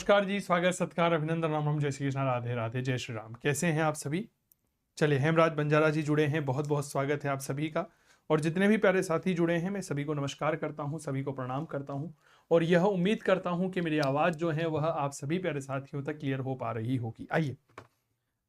नमस्कार जी, स्वागत सत्कार अभिनंदन राम राम, जय श्री कृष्ण, राधे राधे, जय श्री राम। कैसे हैं आप सभी? चलिए, हेमराज बंजारा जी जुड़े हैं, बहुत बहुत स्वागत है आप सभी का। और जितने भी प्यारे साथी जुड़े हैं, मैं सभी को नमस्कार करता हूं, सभी को प्रणाम करता हूं। और यह उम्मीद करता हूं कि मेरी आवाज़ जो है वह आप सभी प्यारे साथियों तक क्लियर हो पा रही होगी। आइए,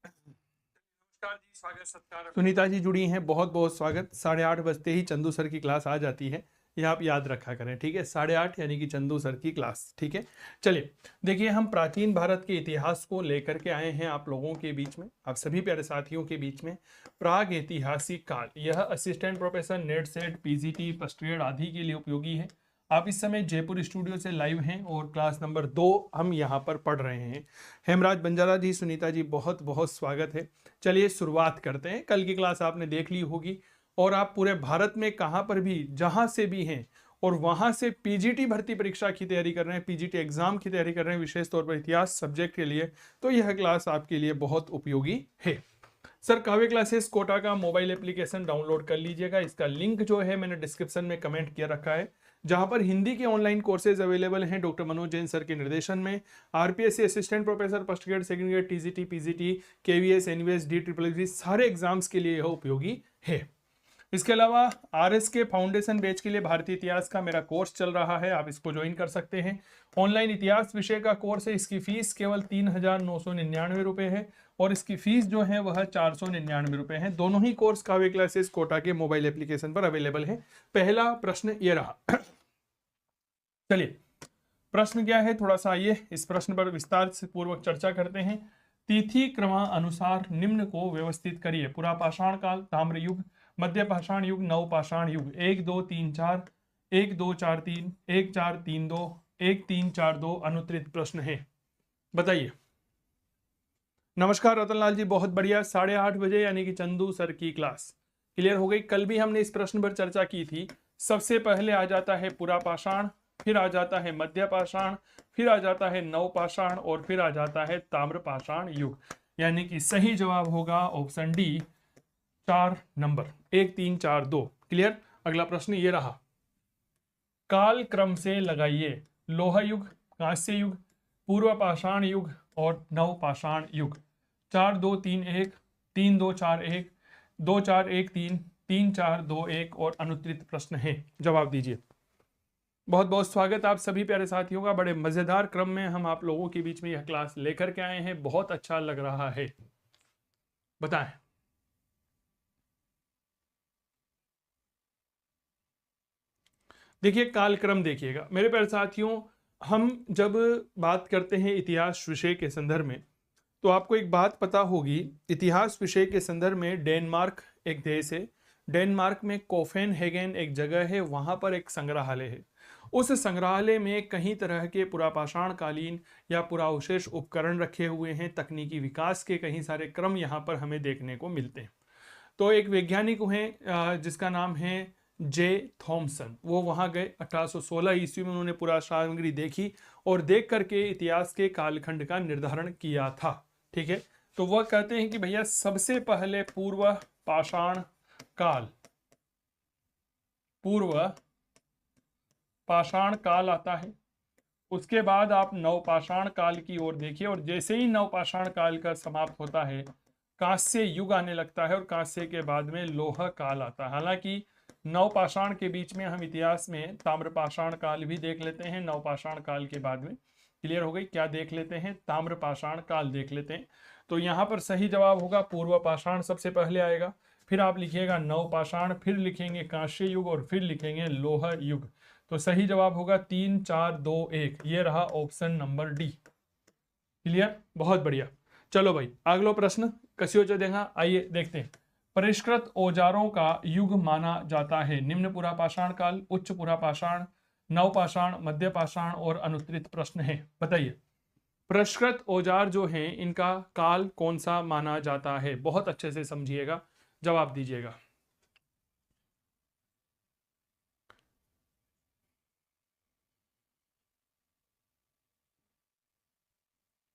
नमस्कार जी, स्वागत सत्कार। सुनीता जी जुड़ी हैं, बहुत बहुत स्वागत। 8:30 बजते ही चंदू सर की क्लास आ जाती है, यह आप याद रखा करें, ठीक है। 8:30 यानी कि चंदू सर की क्लास, ठीक है। चलिए, देखिए, हम प्राचीन भारत के इतिहास को लेकर के आए हैं आप लोगों के बीच में, आप सभी प्यारे साथियों के बीच में। प्राग ऐतिहासिक काल, यह assistant professor net set PGT first grade आदि के लिए उपयोगी है। आप इस समय जयपुर स्टूडियो से लाइव हैं और क्लास नंबर 2 हम यहाँ पर पढ़ रहे हैं। हेमराज बंजारा जी, सुनीता जी, बहुत बहुत स्वागत है। चलिए शुरुआत करते हैं। कल की क्लास आपने देख ली होगी और आप पूरे भारत में कहाँ पर भी, जहाँ से भी हैं और वहाँ से पीजीटी भर्ती परीक्षा की तैयारी कर रहे हैं, पीजीटी एग्जाम की तैयारी कर रहे हैं, विशेष तौर पर इतिहास सब्जेक्ट के लिए, तो यह क्लास आपके लिए बहुत उपयोगी है। सर, काव्य क्लासेस कोटा का मोबाइल एप्लीकेशन डाउनलोड कर लीजिएगा। इसका लिंक जो है मैंने डिस्क्रिप्शन में कमेंट किया रखा है, जहां पर हिंदी के ऑनलाइन कोर्सेज अवेलेबल हैं डॉक्टर मनोज जैन सर के निर्देशन में। RPSC assistant professor first grade, second grade, TGT, PGT, KVS, NVS, डी सारे एग्जाम्स के लिए यह उपयोगी है। इसके अलावा आरएस के फाउंडेशन बैच के लिए भारतीय इतिहास का मेरा कोर्स चल रहा है, आप इसको ज्वाइन कर सकते हैं। ऑनलाइन इतिहास विषय का कोर्स है, इसकी फीस केवल 3,999 रुपये है और इसकी फीस जो है वह 499 रुपये है। दोनों ही कोर्स काव्य क्लासेस कोटा के मोबाइल एप्लीकेशन पर अवेलेबल है। पहला प्रश्न ये रहा। चलिए, प्रश्न क्या है, थोड़ा सा आइए इस प्रश्न पर विस्तार से पूर्वक चर्चा करते हैं। तिथि क्रमानुसार निम्न को व्यवस्थित करिए। पुरापाषाण काल, ताम्र युग, मध्य पाषाण युग, नवपाषाण युग। 1 2 3 4, 1 2 4 3, 1 4 3 2, 1 3 4 2 अनुत्तरित प्रश्न है, बताइए। नमस्कार रतनलाल जी, बहुत बढ़िया। 8:30 बजे यानी कि चंदू सर की क्लास क्लियर हो गई। कल भी हमने इस प्रश्न पर चर्चा की थी। सबसे पहले आ जाता है पुरापाषाण, फिर आ जाता है मध्य पाषाण, फिर आ जाता है नवपाषाण और फिर आ जाता है ताम्रपाषाण युग। यानी कि सही जवाब होगा ऑप्शन डी, 4 नंबर, 1 3 4 2। क्लियर। अगला प्रश्न ये रहा, काल क्रम से लगाइए। लोह युग, कांस्य युग, पूर्व पाषाण युग और नवपाषाण युग। 4 2 3 1, 3 2 4 1, 2 4 1 3, 3 4 2 1 और अनुत्तरित प्रश्न है, जवाब दीजिए। बहुत बहुत स्वागत आप सभी प्यारे साथियों का। बड़े मजेदार क्रम में हम आप लोगों के बीच में यह क्लास लेकर के आए हैं, बहुत अच्छा लग रहा है। बताएं। देखिए, कालक्रम देखिएगा मेरे प्यारे साथियों, हम जब बात करते हैं इतिहास विषय के संदर्भ में, तो आपको एक बात पता होगी, इतिहास विषय के संदर्भ में डेनमार्क एक देश है। डेनमार्क में कोफेनहेगन एक जगह है, वहां पर एक संग्रहालय है। उस संग्रहालय में कई तरह के पुरापाषाण कालीन या पुरावशेष उपकरण रखे हुए हैं। तकनीकी विकास के कई सारे क्रम यहाँ पर हमें देखने को मिलते हैं। तो एक वैज्ञानिक हैं जिसका नाम है जे थॉमसन, वो वहाँ गए 1816 ईस्वी में। उन्होंने पुरा सामग्री देखी और देख करके इतिहास के कालखंड का निर्धारण किया था, ठीक है। तो वह कहते हैं कि भैया सबसे पहले पूर्व पाषाण काल, पूर्व पाषाण काल आता है। उसके बाद आप नवपाषाण काल की ओर देखिए और जैसे ही नवपाषाण काल का समाप्त होता है, कांस्य युग आने लगता है और कांस्य के बाद में लोह काल आता है। हालांकि नवपाषाण के बीच में हम इतिहास में ताम्रपाषाण काल भी देख लेते हैं। नवपाषाण काल के बाद में क्लियर हो गई, क्या देख लेते हैं, ताम्रपाषाण काल देख लेते हैं। तो यहाँ पर सही जवाब होगा पूर्व पाषाण सबसे पहले आएगा, फिर आप लिखिएगा नवपाषाण, फिर लिखेंगे कांस्य युग और फिर लिखेंगे लोह युग। तो सही जवाब होगा 3 4 2 1, ये रहा ऑप्शन नंबर डी। क्लियर, बहुत बढ़िया। चलो भाई, अगला प्रश्न कसियो देगा, आइए देखते हैं। परिष्कृत औजारों का युग माना जाता है। निम्न पुरापाषाण काल, उच्च पुरापाषाण, नवपाषाण, मध्य पाषाण और अनुत्तरित प्रश्न है, बताइए। परिष्कृत औजार जो हैं इनका काल कौन सा माना जाता है, बहुत अच्छे से समझिएगा, जवाब दीजिएगा।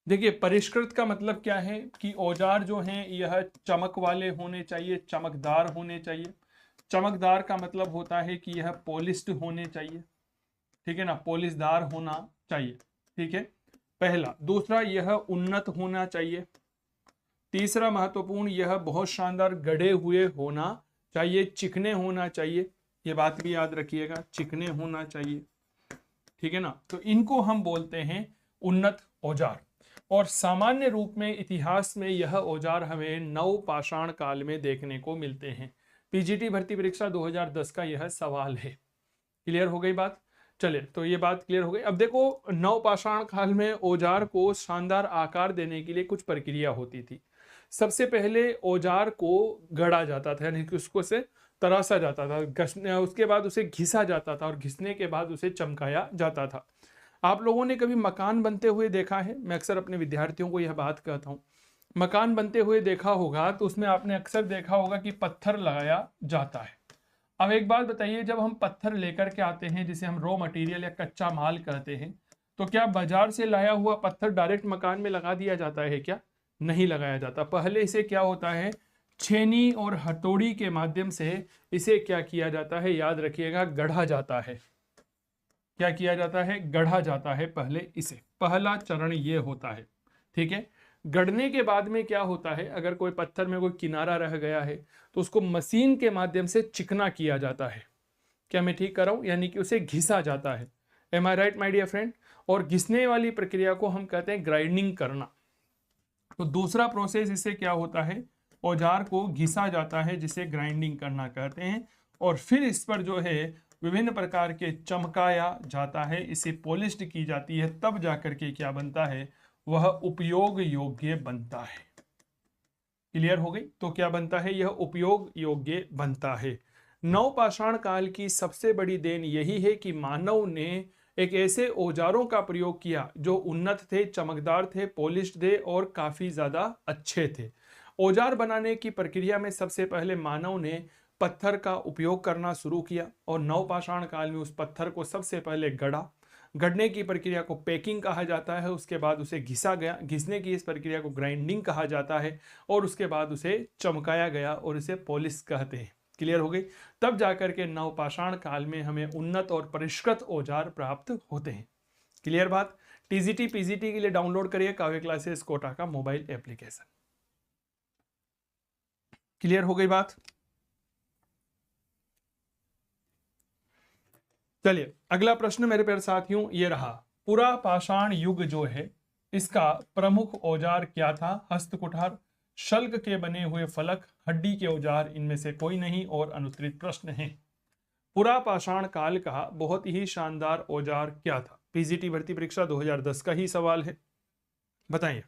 देखिए, परिष्कृत का मतलब क्या है कि औजार जो हैं यह चमक वाले होने चाहिए, चमकदार होने चाहिए। चमकदार का मतलब होता है कि यह पॉलिश्ड होने चाहिए, ठीक है ना, पॉलिशदार होना चाहिए, ठीक है। पहला। दूसरा, यह उन्नत होना चाहिए। तीसरा महत्वपूर्ण, यह बहुत शानदार गढ़े हुए होना चाहिए, चिकने होना चाहिए। ये बात भी याद रखिएगा, चिकने होना चाहिए, ठीक है ना। तो इनको हम बोलते हैं उन्नत औजार। और सामान्य रूप में इतिहास में यह औजार हमें नवपाषाण काल में देखने को मिलते हैं। पीजीटी भर्ती परीक्षा 2010 का यह सवाल है। क्लियर हो गई बात? चलिए, तो ये बात क्लियर हो गई। अब देखो, नवपाषाण काल में औजार को शानदार आकार देने के लिए कुछ प्रक्रिया होती थी। सबसे पहले औजार को गढ़ा जाता था, यानी कि उसको से तराशा जाता था, उसके बाद उसे घिसा जाता था और घिसने के बाद उसे चमकाया जाता था। आप लोगों ने कभी मकान बनते हुए देखा है? मैं अक्सर अपने विद्यार्थियों को यह बात कहता हूँ, मकान बनते हुए देखा होगा तो उसमें आपने अक्सर देखा होगा कि पत्थर लगाया जाता है। अब एक बात बताइए, जब हम पत्थर लेकर के आते हैं, जिसे हम रॉ मटेरियल या कच्चा माल कहते हैं, तो क्या बाजार से लाया हुआ पत्थर डायरेक्ट मकान में लगा दिया जाता है क्या? नहीं लगाया जाता। पहले इसे क्या होता है, छेनी और हथौड़ी के माध्यम से इसे क्या किया जाता है, याद रखिएगा, गढ़ा जाता है। क्या किया जाता है? गढ़ा जाता है पहले इसे। पहला चरण ये होता है, ठीक है। गढ़ने के बाद में क्या होता है, अगर कोई पत्थर में कोई किनारा रह गया है तो उसको मशीन के माध्यम से चिकना किया जाता है। क्या मैं ठीक कर रहा हूं? यानी कि उसे घिसा जाता है। Am I right my dear friend? और घिसने वाली प्रक्रिया को हम कहते हैं ग्राइंडिंग करना। तो दूसरा प्रोसेस इसे क्या होता है, औजार को घिसा जाता है, जिसे ग्राइंडिंग करना कहते हैं। और फिर इस पर जो है विभिन्न प्रकार के चमकाया जाता है, इसे पॉलिश्ड की जाती है, तब जाकर के क्या बनता है, वह उपयोग योग्य बनता है। क्लियर हो गई? तो क्या बनता है, यह उपयोग योग्य बनता है। नवपाषाण काल की सबसे बड़ी देन यही है कि मानव ने एक ऐसे औजारों का प्रयोग किया जो उन्नत थे, चमकदार थे, पॉलिश्ड थे और काफी ज्यादा अच्छे थे। औजार बनाने की प्रक्रिया में सबसे पहले मानव ने पत्थर का उपयोग करना शुरू किया और नवपाषाण काल में उस पत्थर को सबसे पहले गढ़ा। गढ़ने की प्रक्रिया को पैकिंग कहा जाता है, उसके बाद उसे घिसा गया। घिसने की इस प्रक्रिया को ग्राइंडिंग कहा जाता है और उसके बाद उसे चमकाया गया और इसे पॉलिश कहते हैं। क्लियर हो गई? तब जाकर के नवपाषाण काल में हमें उन्नत और परिष्कृत औजार प्राप्त होते हैं। क्लियर बात? टीजीटी पीजीटी के लिए डाउनलोड करिए काव्य क्लासेस कोटा का मोबाइल एप्लीकेशन। क्लियर हो गई बात? चलिए, अगला प्रश्न मेरे प्यारे साथियों ये रहा, पुरा पाषाण युग जो है इसका प्रमुख औजार क्या था? हस्त कुठार, शल्क के बने हुए फलक, हड्डी के औजार, इनमें से कोई नहीं। और अनुत्तरित प्रश्न है, पुरा पाषाण काल का बहुत ही शानदार औजार क्या था? पीजीटी भर्ती परीक्षा 2010 का ही सवाल है, बताइए।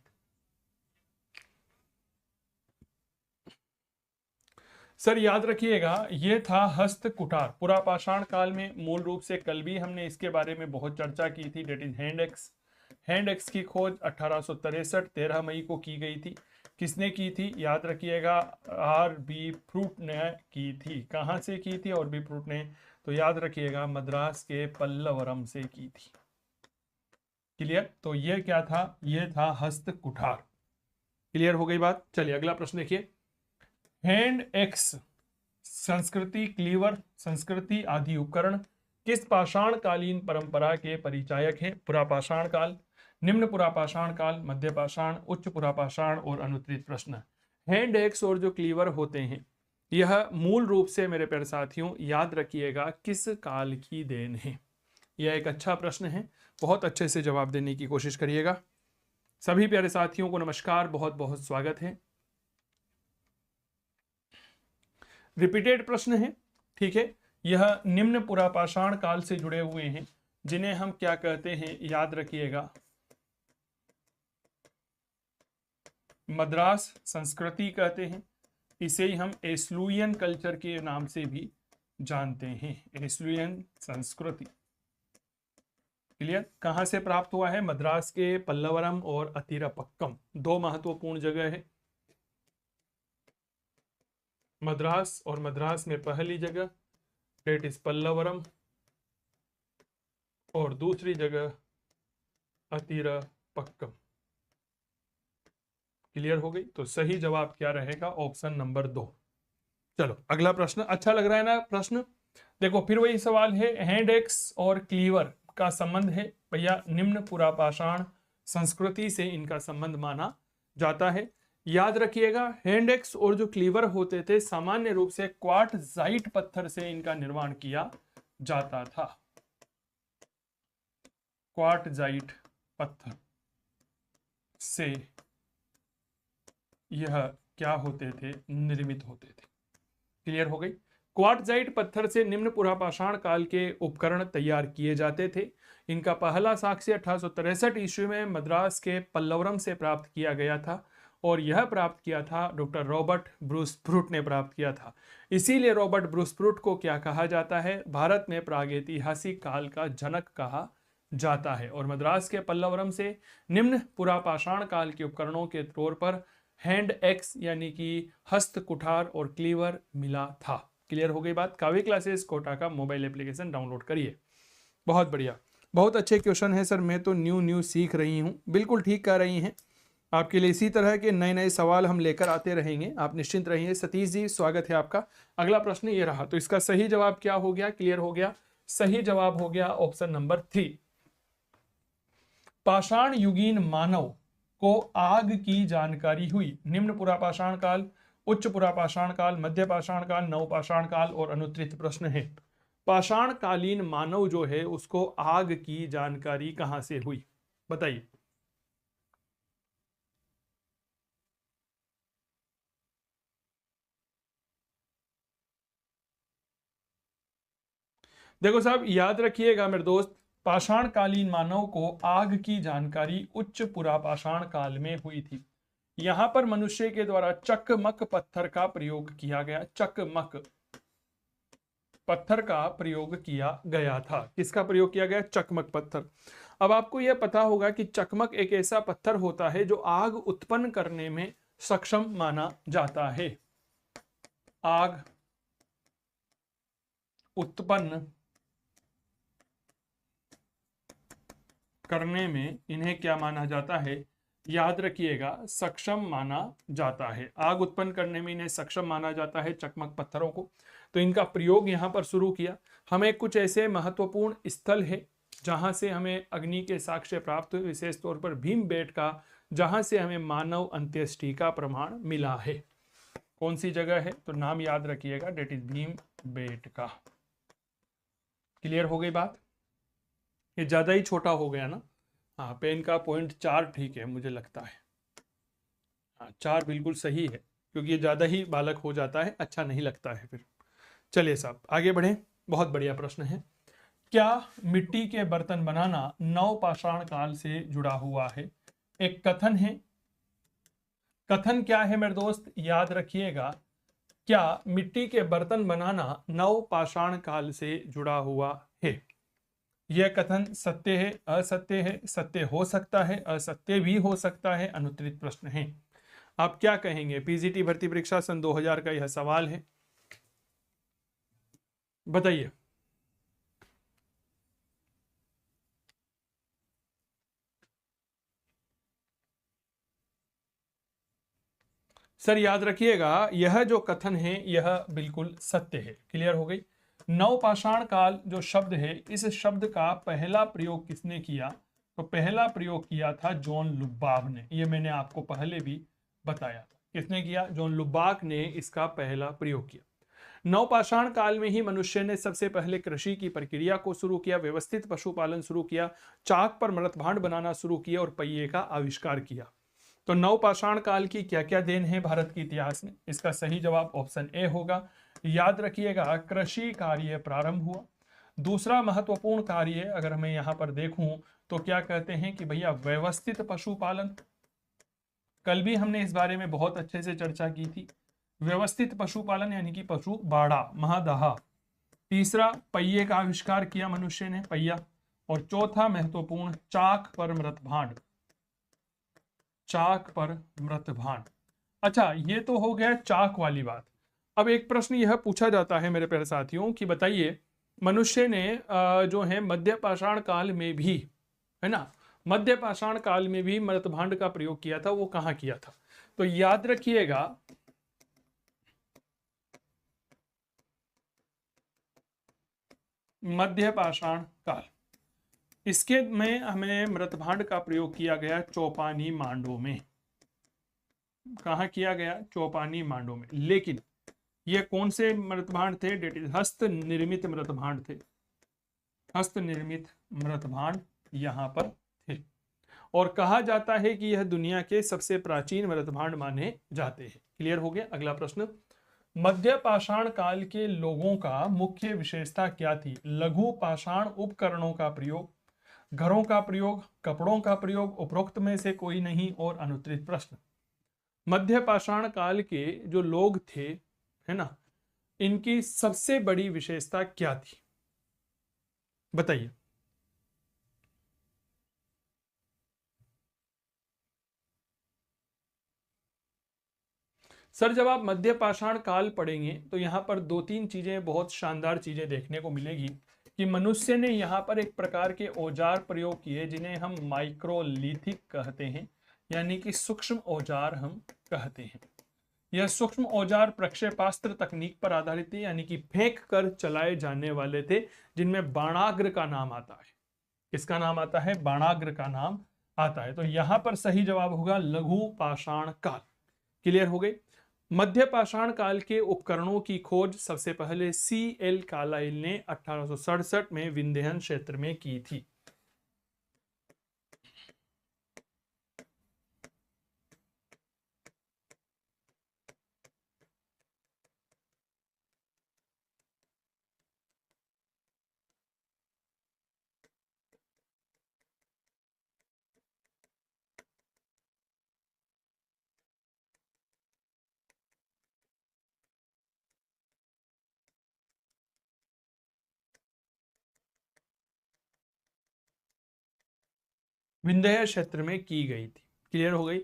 सर याद रखिएगा, ये था हस्त कुठार। पुरा पाषाण काल में मूल रूप से कल भी हमने इसके बारे में बहुत चर्चा की थी, that is hand axe. Hand axe की खोज 1863 13 मई को की गई थी। किसने की थी? याद रखिएगा, आर बी फ्रूट ने की थी। कहाँ से की थी और बी फ्रूट ने? तो याद रखिएगा, मद्रास के पल्लवरम से की थी। क्लियर? तो ये क्या था? ये था हस्त कुठार। क्लियर हो गई बात? चलिए अगला प्रश्न देखिए, हैंड एक्स, संस्कृति, क्लीवर, संस्कृति आदि उपकरण किस पाषाण कालीन परंपरा के परिचायक हैं? पुरापाषाण काल, निम्न पुरापाषाण काल, मध्य पाषाण, उच्च पुरापाषाण और अनुत्तरित प्रश्न। हैंड एक्स और जो क्लीवर होते हैं यह मूल रूप से मेरे प्यारे साथियों याद रखिएगा किस काल की देन है? यह एक अच्छा प्रश्न है, बहुत अच्छे से जवाब देने की कोशिश करिएगा। सभी प्यारे साथियों को नमस्कार, बहुत बहुत स्वागत है। रिपीटेड प्रश्न है, ठीक है। यह निम्न पुरापाषाण काल से जुड़े हुए हैं, जिन्हें हम क्या कहते हैं? याद रखिएगा, मद्रास संस्कृति कहते हैं। इसे ही हम एस्लुयन कल्चर के नाम से भी जानते हैं, एस्लुयन संस्कृति। क्लियर? कहां से प्राप्त हुआ है? मद्रास के पल्लवरम और अतिरपक्कम, दो महत्वपूर्ण जगह है। मद्रास, और मद्रास में पहली जगह डेट इज पल्लवरम और दूसरी जगह अतिरपक्कम। क्लियर हो गई? तो सही जवाब क्या रहेगा? Option number 2। चलो अगला प्रश्न, अच्छा लग रहा है ना प्रश्न? देखो फिर वही सवाल है, हैंड एक्स और क्लीवर का संबंध है भैया निम्न पुरापाषाण संस्कृति से इनका संबंध माना जाता है। याद रखिएगा, हैंड एक्स और जो क्लीवर होते थे सामान्य रूप से क्वार्टजाइट पत्थर से इनका निर्माण किया जाता था। क्वार्टजाइट पत्थर से यह क्या होते थे, निर्मित होते थे। क्लियर हो गई। क्वार्टजाइट पत्थर से निम्न पुरापाषाण काल के उपकरण तैयार किए जाते थे। इनका पहला साक्ष्य 1863 ईस्वी में मद्रास के पल्लवरम से प्राप्त किया गया था और यह प्राप्त किया था डॉक्टर रॉबर्ट ब्रूसफ्रूट ने प्राप्त किया था। इसीलिए रॉबर्ट ब्रूसफ्रूट को क्या कहा जाता है, भारत में प्रागैतिहासिक काल का जनक कहा जाता है। और मद्रास के पल्लवरम से निम्न पुरापाषाण काल के उपकरणों के तौर पर हैंड एक्स यानी कि हस्त कुठार और क्लीवर मिला था। क्लियर हो गई बात। काव्य क्लासेस कोटा का मोबाइल एप्लीकेशन डाउनलोड करिए। बहुत बढ़िया, बहुत अच्छे क्वेश्चन है सर। मैं तो न्यू सीख रही हूँ। बिल्कुल ठीक कह रही हैं। आपके लिए इसी तरह के नए नए सवाल हम लेकर आते रहेंगे, आप निश्चिंत रहिए। सतीश जी स्वागत है आपका। अगला प्रश्न ये रहा, तो इसका सही जवाब क्या हो गया, क्लियर हो गया। सही जवाब हो गया ऑप्शन नंबर 3। पाषाण युगीन मानव को आग की जानकारी हुई। निम्न पुरापाषाण काल, उच्च पुरापाषाण काल, मध्य पाषाण काल, नवपाषाण काल और अनुत्तरित प्रश्न है। पाषाण कालीन मानव जो है उसको आग की जानकारी कहां से हुई, बताइए। देखो साहब, याद रखिएगा मेरे दोस्त, पाषाण कालीन मानव को आग की जानकारी उच्च पुरापाषाण काल में हुई थी। यहां पर मनुष्य के द्वारा चकमक पत्थर का प्रयोग किया गया। चकमक पत्थर का प्रयोग किया गया था। किसका प्रयोग किया गया, चकमक पत्थर। अब आपको यह पता होगा कि चकमक एक ऐसा पत्थर होता है जो आग उत्पन्न करने में सक्षम माना जाता है। आग उत्पन्न करने में इन्हें क्या माना जाता है, याद रखिएगा, सक्षम माना जाता है। आग उत्पन्न करने में इन्हें सक्षम माना जाता है, चकमक पत्थरों को। तो इनका प्रयोग यहां पर शुरू किया। हमें कुछ ऐसे महत्वपूर्ण स्थल है जहां से हमें अग्नि के साक्ष्य प्राप्त हुए, विशेष तौर पर भीमबेटका, जहां से हमें मानव अंत्येष्टि का प्रमाण मिला है। कौन सी जगह है, तो नाम याद रखिएगा, डेट इज भीमबेटका। क्लियर हो गई बात। ये ज्यादा ही छोटा हो गया ना। हाँ, पेन का पॉइंट 4 ठीक है मुझे लगता है। हाँ, 4 बिल्कुल सही है, क्योंकि ये ज्यादा ही बालक हो जाता है, अच्छा नहीं लगता है फिर। चलिए साहब आगे बढ़े। बहुत बढ़िया प्रश्न है। क्या मिट्टी के बर्तन बनाना नवपाषाण काल से जुड़ा हुआ है। एक कथन है। कथन क्या है मेरे दोस्त, याद रखिएगा। क्या मिट्टी के बर्तन बनाना नवपाषाण काल से जुड़ा हुआ है। यह कथन सत्य है, असत्य है, सत्य हो सकता है, असत्य भी हो सकता है, अनुत्तरित प्रश्न है। आप क्या कहेंगे। पीजीटी भर्ती परीक्षा सन 2000 का यह सवाल है, बताइए। सर याद रखिएगा, यह जो कथन है यह बिल्कुल सत्य है। क्लियर हो गई। नवपाषाण काल जो शब्द है, इस शब्द का पहला प्रयोग किसने किया, तो पहला प्रयोग किया था जॉन लुबाक ने। ये मैंने आपको पहले भी बताया था। किसने किया, जॉन लुबाक ने इसका पहला प्रयोग किया। नवपाषाण काल में ही मनुष्य ने सबसे पहले कृषि की प्रक्रिया को शुरू किया, व्यवस्थित पशुपालन शुरू किया, चाक पर मृतभांड बनाना शुरू किया और पहिए का आविष्कार किया। तो नवपाषाण काल की क्या क्या देन है भारत के इतिहास में, इसका सही जवाब ऑप्शन ए होगा। याद रखिएगा, कृषि कार्य प्रारंभ हुआ। दूसरा महत्वपूर्ण कार्य अगर मैं यहां पर देखूं तो क्या कहते हैं कि भैया व्यवस्थित पशुपालन। कल भी हमने इस बारे में बहुत अच्छे से चर्चा की थी। व्यवस्थित पशुपालन यानी कि पशु बाड़ा, महादाहा। तीसरा, पहिए का आविष्कार किया मनुष्य ने, पहिया। और चौथा महत्वपूर्ण, चाक पर मृतभांड। चाक पर मृतभांड। अच्छा, ये तो हो गया चाक वाली बात। अब एक प्रश्न यह पूछा जाता है मेरे प्यारे साथियों कि बताइए, मनुष्य ने जो है मध्य पाषाण काल में भी, है ना, मध्य पाषाण काल में भी मृतभांड का प्रयोग किया था, वो कहां किया था। तो याद रखिएगा, मध्य पाषाण काल। इसके में हमें मृतभांड का प्रयोग किया गया चौपानी मांडो में। कहाँ किया गया? चौपानी मांडो में। लेकिन ये कौन से मृतभांड थे? डेट इज हस्त निर्मित मृतभांड थे। हस्त निर्मित मृतभांड यहाँ पर थे और कहा जाता है कि यह दुनिया के सबसे प्राचीन मृतभांड माने जाते हैं। क्लियर हो गया? अगला प्रश्न, मध्य पाषाण काल के लोगों का मुख्य विशेषता क्या थी? लघु पाषाण उपकरणों का प्रयोग, घरों का प्रयोग, कपड़ों का प्रयोग, उपरोक्त में से कोई नहीं और अनुत्तरित प्रश्न। मध्य पाषाण काल के जो लोग थे, है ना, इनकी सबसे बड़ी विशेषता क्या थी? बताइए। सर जब आप मध्य पाषाण काल पढ़ेंगे तो यहां पर दो तीन चीजें, बहुत शानदार चीजें देखने को मिलेगी कि मनुष्य ने यहां पर एक प्रकार के औजार प्रयोग किए जिन्हें हम माइक्रोलिथिक कहते हैं, यानी कि सूक्ष्म औजार हम कहते हैं। यह सूक्ष्म औजार प्रक्षेपास्त्र तकनीक पर आधारित थे, यानी कि फेंक कर चलाए जाने वाले थे, जिनमें बाणाग्र का नाम आता है। किसका नाम आता है? बाणाग्र का नाम आता है। तो यहां पर सही जवाब होगा लघु पाषाण काल। क्लियर हो गई? मध्य पाषाण काल के उपकरणों की खोज सबसे पहले C.L. कार्लाइल ने 1867 में विंध्यन क्षेत्र में की थी। विंध्य क्षेत्र में की गई थी। क्लियर हो गई?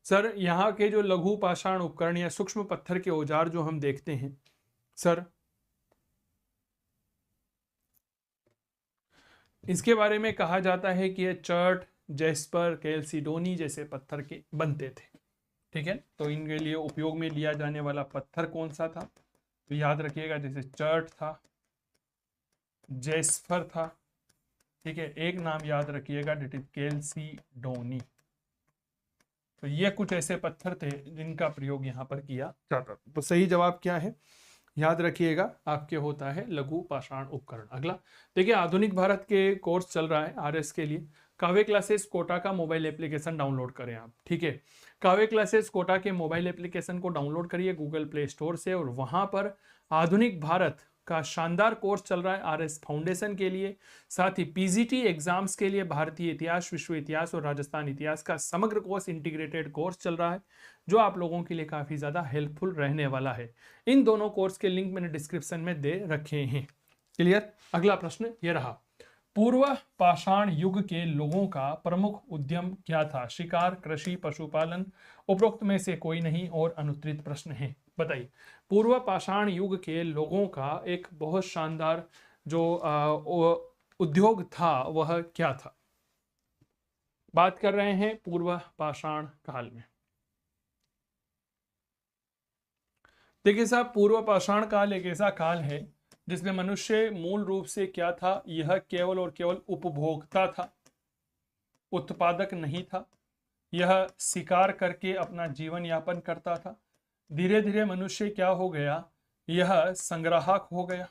सर यहाँ के जो लघु पाषाण उपकरण या सूक्ष्म पत्थर के औजार जो हम देखते हैं सर, इसके बारे में कहा जाता है कि ये चर्ट, जेस्पर, कैल्सिडोनी जैसे पत्थर के बनते थे। ठीक है, तो इनके लिए उपयोग में लिया जाने वाला पत्थर कौन सा था? तो याद रखिएगा, जैसे चर्ट था, जेस्पर था, ठीक है, एक नाम याद रखिएगा, डेट इज कैल्सिडोनी। तो ये कुछ ऐसे पत्थर थे जिनका प्रयोग यहाँ पर किया जाता था। तो सही जवाब क्या है? याद रखिएगा, आपके होता है लघु पाषाण उपकरण। अगला देखिए, आधुनिक भारत के कोर्स चल रहा है RS के लिए। काव्य क्लासेस कोटा का मोबाइल एप्लीकेशन डाउनलोड करें आप। ठीक है, काव्य क्लासेस कोटा के मोबाइल एप्लीकेशन को डाउनलोड करिए गूगल प्ले स्टोर से, और वहां पर आधुनिक भारत का शानदार कोर्स चल रहा है RS फाउंडेशन के लिए। साथ ही PGT एग्जाम्स के लिए भारतीय इतिहास, विश्व इतिहास और राजस्थान इतिहास का समग्र कोर्स, इंटीग्रेटेड कोर्स चल रहा है, जो आप लोगों के लिए काफी ज्यादा हेल्पफुल रहने वाला है। इन दोनों कोर्स के लिंक मैंने डिस्क्रिप्शन में दे रखे हैं। क्लियर? अगला प्रश्न ये रहा, पूर्व पाषाण युग के लोगों का प्रमुख उद्यम क्या था? शिकार, कृषि, पशुपालन, उपरोक्त में से कोई नहीं और अनुत्तरित प्रश्न है। बताइए, पूर्व पाषाण युग के लोगों का एक बहुत शानदार जो उद्योग था वह क्या था? बात कर रहे हैं पूर्व पाषाण काल में। देखिए साहब, पूर्व पाषाण काल एक ऐसा काल है जिसमें मनुष्य मूल रूप से क्या था? यह केवल और केवल उपभोक्ता था, उत्पादक नहीं था। यह शिकार करके अपना जीवन यापन करता था। धीरे धीरे मनुष्य क्या हो गया? यह संग्राहक हो गया।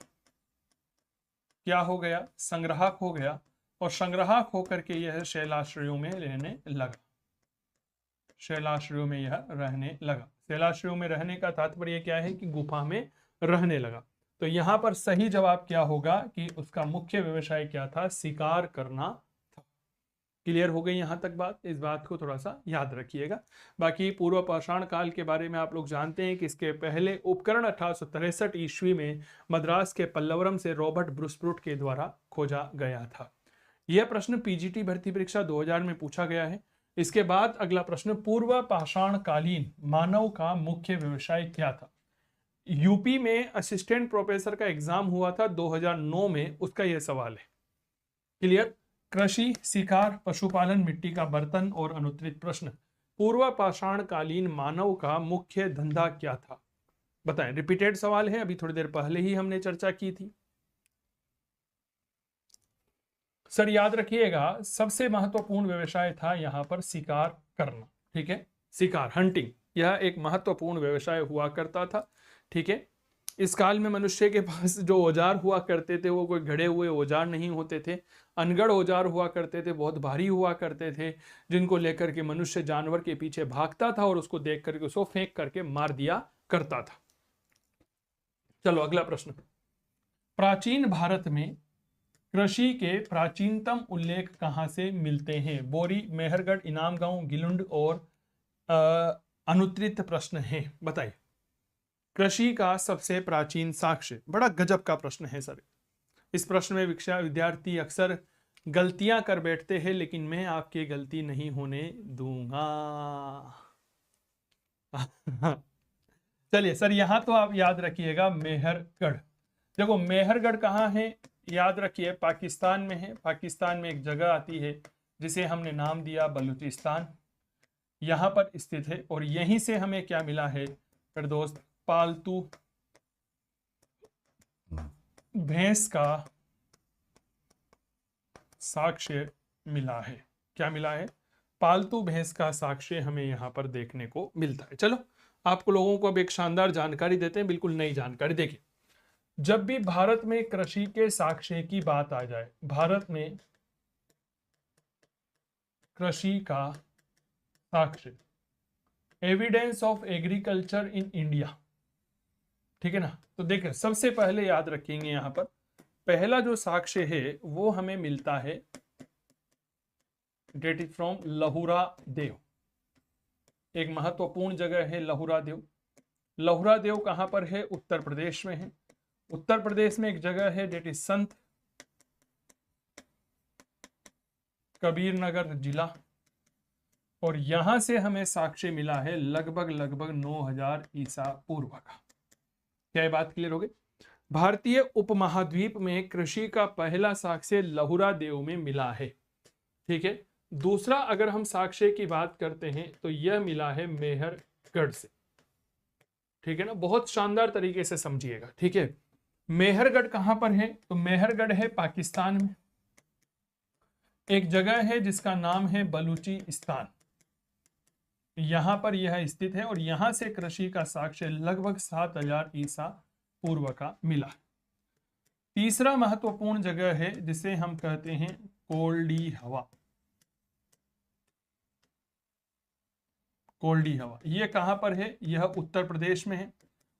क्या हो गया? संग्राहक हो गया, और संग्राहक होकर के यह शैलाश्रयों में रहने लगा। शैलाश्रयों में यह रहने लगा। शैलाश्रयों में रहने का तात्पर्य क्या है? कि गुफा में रहने लगा। तो यहां पर सही जवाब क्या होगा कि उसका मुख्य व्यवसाय क्या था? शिकार करना था। क्लियर हो गई यहां तक बात? इस बात को थोड़ा सा याद रखिएगा। बाकी पूर्व पाषाण काल के बारे में आप लोग जानते हैं कि इसके पहले उपकरण 1863 ईस्वी में मद्रास के पल्लवरम से रॉबर्ट ब्रूसप्रूट के द्वारा खोजा गया था। यह प्रश्न PGT भर्ती परीक्षा 2000 में पूछा गया है। इसके बाद अगला प्रश्न, पूर्व पाषाण कालीन मानव का मुख्य व्यवसाय क्या था? यूपी में असिस्टेंट प्रोफेसर का एग्जाम हुआ था 2009 में, उसका यह सवाल है। क्लियर? कृषि, शिकार, पशुपालन, मिट्टी का बर्तन और अनुत्तरित प्रश्न, पूर्व पाषाण कालीन मानव का मुख्य धंधा क्या था? बताएं। रिपीटेड सवाल है, अभी थोड़ी देर पहले ही हमने चर्चा की थी। सर याद रखिएगा, सबसे महत्वपूर्ण व्यवसाय था यहाँ पर शिकार करना। ठीक है, शिकार, हंटिंग, यह एक महत्वपूर्ण व्यवसाय हुआ करता था। ठीक है, इस काल में मनुष्य के पास जो औजार हुआ करते थे वो कोई घड़े हुए औजार नहीं होते थे, अनगढ़ औजार हुआ करते थे, बहुत भारी हुआ करते थे, जिनको लेकर के मनुष्य जानवर के पीछे भागता था और उसको देख करके उसको फेंक करके मार दिया करता था। चलो अगला प्रश्न, प्राचीन भारत में कृषि के प्राचीनतम उल्लेख कहां से मिलते हैं? बोरी, मेहरगढ़, इनाम गांव, गिलुंड और अनुत्तरित प्रश्न है, बताइए। कृषि का सबसे प्राचीन साक्ष्य, बड़ा गजब का प्रश्न है सर। इस प्रश्न में विद्यार्थी अक्सर गलतियां कर बैठते हैं, लेकिन मैं आपकी गलती नहीं होने दूंगा। चलिए सर, यहां तो आप याद रखिएगा मेहरगढ़। देखो मेहरगढ़ कहाँ है, याद रखिए पाकिस्तान में है। पाकिस्तान में एक जगह आती है जिसे हमने नाम दिया बलूचिस्तान, यहां पर स्थित है। और यहीं से हमें क्या मिला है फिर दोस्त, पालतू भैंस का साक्ष्य मिला है। क्या मिला है? पालतू भैंस का साक्ष्य हमें यहां पर देखने को मिलता है। चलो आपको लोगों को अब एक शानदार जानकारी देते हैं, बिल्कुल नई जानकारी। देखिए, जब भी भारत में कृषि के साक्ष्य की बात आ जाए, भारत में कृषि का साक्ष्य, evidence of agriculture in India, ठीक है ना। तो देखिए सबसे पहले याद रखेंगे यहां पर पहला जो साक्ष्य है वो हमें मिलता है, डेट इज फ्रॉम लहुरा देव। एक महत्वपूर्ण जगह है लहुरा देव। लहुरा देव कहां पर है? उत्तर प्रदेश में है। उत्तर प्रदेश में एक जगह है डेट इज संत कबीर नगर जिला, और यहां से हमें साक्ष्य मिला है लगभग 9000 ईसा पूर्व का। क्या ये बात क्लियर हो गई? भारतीय उपमहाद्वीप में कृषि का पहला साक्ष्य लहुरा देव में मिला है। ठीक है, दूसरा अगर हम साक्ष्य की बात करते हैं तो यह मिला है मेहरगढ़ से। ठीक है ना, बहुत शानदार तरीके से समझिएगा। ठीक है, मेहरगढ़ कहां पर है? तो मेहरगढ़ है पाकिस्तान में, एक जगह है जिसका नाम है बलूचिस्तान, यहां पर यह स्थित है। और यहां से कृषि का साक्ष्य लगभग 7000 ईसा पूर्व का मिला। तीसरा महत्वपूर्ण जगह है जिसे हम कहते हैं कोल्डी हवा। कोल्डी हवा यह कहां पर है? यह उत्तर प्रदेश में है।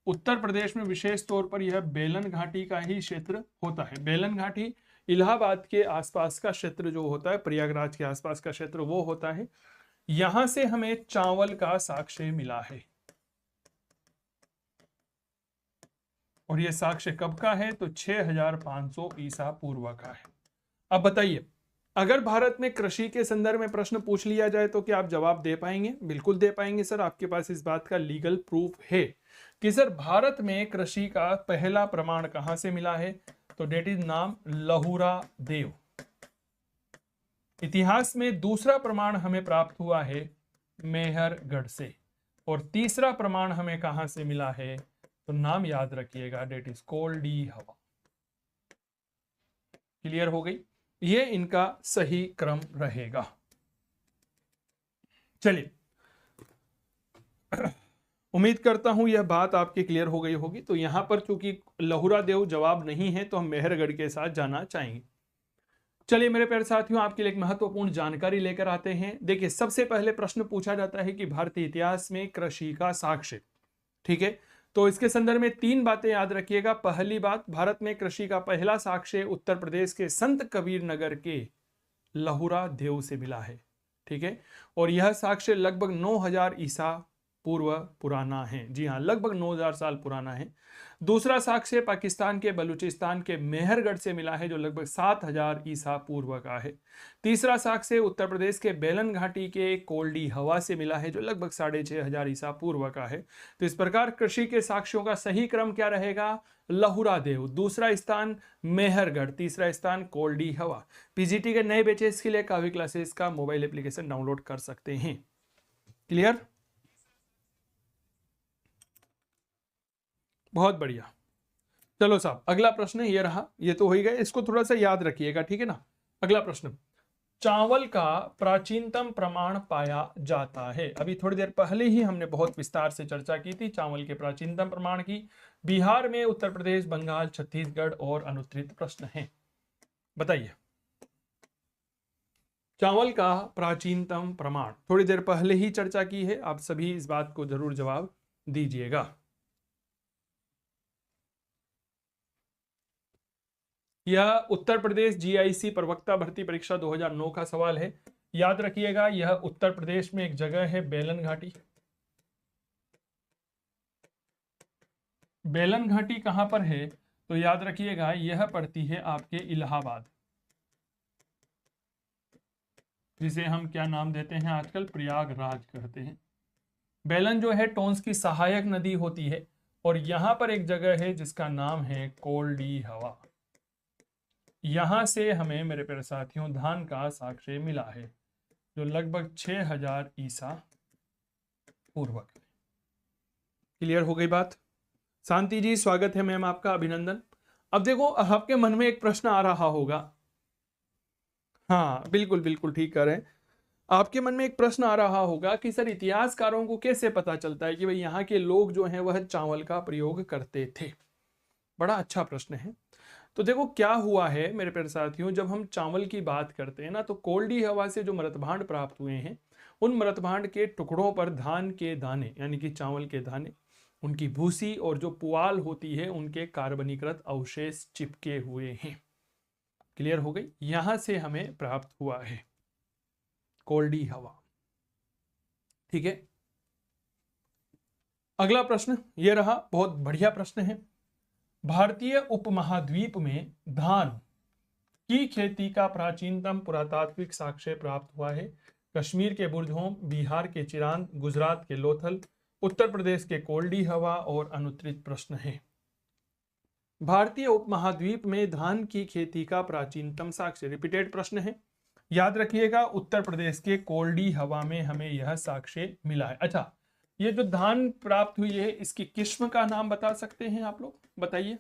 उत्तर प्रदेश में विशेष तौर पर यह बेलन घाटी का ही क्षेत्र होता है। बेलन घाटी इलाहाबाद के आसपास का क्षेत्र जो होता है, प्रयागराज के आसपास का क्षेत्र वो होता है। यहां से हमें चावल का साक्ष्य मिला है, और यह साक्ष्य कब का है? तो 6500 ईसा पूर्व का है। अब बताइए, अगर भारत में कृषि के संदर्भ में प्रश्न पूछ लिया जाए तो क्या आप जवाब दे पाएंगे? बिल्कुल दे पाएंगे सर। आपके पास इस बात का लीगल प्रूफ है कि सर भारत में कृषि का पहला प्रमाण कहां से मिला है? तो डेट इज नाम लहुरा देव। इतिहास में दूसरा प्रमाण हमें प्राप्त हुआ है मेहरगढ़ से, और तीसरा प्रमाण हमें कहां से मिला है? तो नाम याद रखिएगा, डेट इज कोल्डी हवा। क्लियर हो गई? ये इनका सही क्रम रहेगा। चलिए, उम्मीद करता हूं यह बात आपकी क्लियर हो गई होगी। तो यहां पर चूंकि लहुरा देव जवाब नहीं है तो हम मेहरगढ़ के साथ जाना चाहेंगे। चलिए मेरे प्यारे साथियों, आपके लिए एक महत्वपूर्ण जानकारी लेकर आते हैं। देखिए, सबसे पहले प्रश्न पूछा जाता है कि भारतीय इतिहास में कृषि का साक्ष्य। ठीक है, तो इसके संदर्भ में 3 बातें याद रखिएगा। पहली बात, भारत में कृषि का पहला साक्ष्य उत्तर प्रदेश के संत कबीर नगर के लहुरा देव से मिला है। ठीक है, और यह साक्ष्य लगभग 9000 ईसा पूर्व पुराना है। जी हाँ, लगभग 9000 साल पुराना है। दूसरा साक्ष्य पाकिस्तान के बलूचिस्तान के मेहरगढ़ से मिला है, जो लगभग 7000 ईसा पूर्व का है। तीसरा साक्ष्य उत्तर प्रदेश के बेलन घाटी के कोल्डी हवा से मिला है, जो लगभग 6500 ईसा पूर्व का है। तो इस प्रकार कृषि के साक्ष्यों का सही क्रम क्या रहेगा? लहुरा देव, दूसरा स्थान मेहरगढ़, तीसरा स्थान कोल्डी हवा। पीजीटी के नए बैचेस के लिए काफी क्लासेस का मोबाइल एप्लीकेशन डाउनलोड कर सकते हैं। क्लियर? बहुत बढ़िया। चलो साहब, अगला प्रश्न ये रहा। ये तो हो ही गया, इसको थोड़ा सा याद रखिएगा। ठीक है ना, अगला प्रश्न, चावल का प्राचीनतम प्रमाण पाया जाता है। अभी थोड़ी देर पहले ही हमने बहुत विस्तार से चर्चा की थी चावल के प्राचीनतम प्रमाण की। बिहार में, उत्तर प्रदेश, बंगाल, छत्तीसगढ़ और अनुत्तरित प्रश्न है। बताइए चावल का प्राचीनतम प्रमाण, थोड़ी देर पहले ही चर्चा की है, आप सभी इस बात को जरूर जवाब दीजिएगा। यह उत्तर प्रदेश जीआईसी प्रवक्ता भर्ती परीक्षा 2009 का सवाल है। याद रखिएगा यह उत्तर प्रदेश में एक जगह है बेलन घाटी। बेलन घाटी कहां पर है तो याद रखिएगा यह पड़ती है आपके इलाहाबाद, जिसे हम क्या नाम देते हैं आजकल, प्रयागराज कहते हैं। बेलन जो है टोंस की सहायक नदी होती है और यहां पर एक जगह है जिसका नाम है कोल्डी हवा। यहां से हमें मेरे प्यारे साथियों धान का साक्ष्य मिला है जो लगभग 6000 ईसा पूर्व। क्लियर हो गई बात? शांति जी स्वागत है मैम आपका, अभिनंदन। अब देखो आपके मन में एक प्रश्न आ रहा होगा, हाँ बिल्कुल बिल्कुल ठीक कर रहे हैं, आपके मन में एक प्रश्न आ रहा होगा कि सर इतिहासकारों को कैसे पता चलता है कि भाई यहाँ के लोग जो हैं वह चावल का प्रयोग करते थे। बड़ा अच्छा प्रश्न है। तो देखो क्या हुआ है मेरे प्यारे साथियों, जब हम चावल की बात करते हैं ना तो कोल्डी हवा से जो मृतभांड प्राप्त हुए हैं उन मृतभांड के टुकड़ों पर धान के दाने यानी कि चावल के दाने, उनकी भूसी और जो पुआल होती है उनके कार्बनीकृत अवशेष चिपके हुए हैं। क्लियर हो गई? यहां से हमें प्राप्त हुआ है कोल्डी हवा। ठीक है, अगला प्रश्न ये रहा, बहुत बढ़िया प्रश्न है। भारतीय उपमहाद्वीप में धान की खेती का प्राचीनतम पुरातात्विक साक्ष्य प्राप्त हुआ है। कश्मीर के बुरझोम, बिहार के चिरांद, गुजरात के लोथल, उत्तर प्रदेश के कोल्डी हवा और अनुत्तरित प्रश्न है। भारतीय उपमहाद्वीप में धान की खेती का प्राचीनतम साक्ष्य, रिपीटेड प्रश्न है, याद रखिएगा उत्तर प्रदेश के कोल्डी हवा में हमें यह साक्ष्य मिला है। अच्छा, ये जो धान प्राप्त हुई है इसकी किस्म का नाम बता सकते हैं आप लोग? बताइए,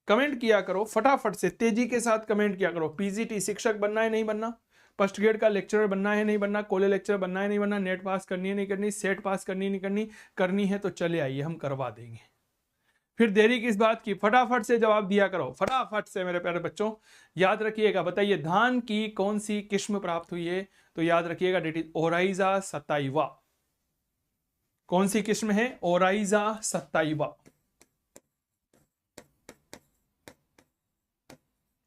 कमेंट किया करो फटाफट से, तेजी के साथ कमेंट किया करो। पीजीटी शिक्षक बनना है नहीं बनना, फर्स्ट ग्रेड का लेक्चरर बनना है नहीं बनना, कॉलेज लेक्चरर बनना है नहीं बनना, नेट पास करनी है नहीं करनी, सेट पास करनी है नहीं करनी, करनी है तो चले आइए हम करवा देंगे। फिर देरी किस बात की, फटाफट से जवाब दिया करो, फटाफट से मेरे प्यारे बच्चों। याद रखिएगा, बताइए धान की कौन सी किस्म प्राप्त हुई है तो याद रखिएगा डेट इज ओराइजा सताइवा। कौन सी किस्म है? ओराइजा सताइवा।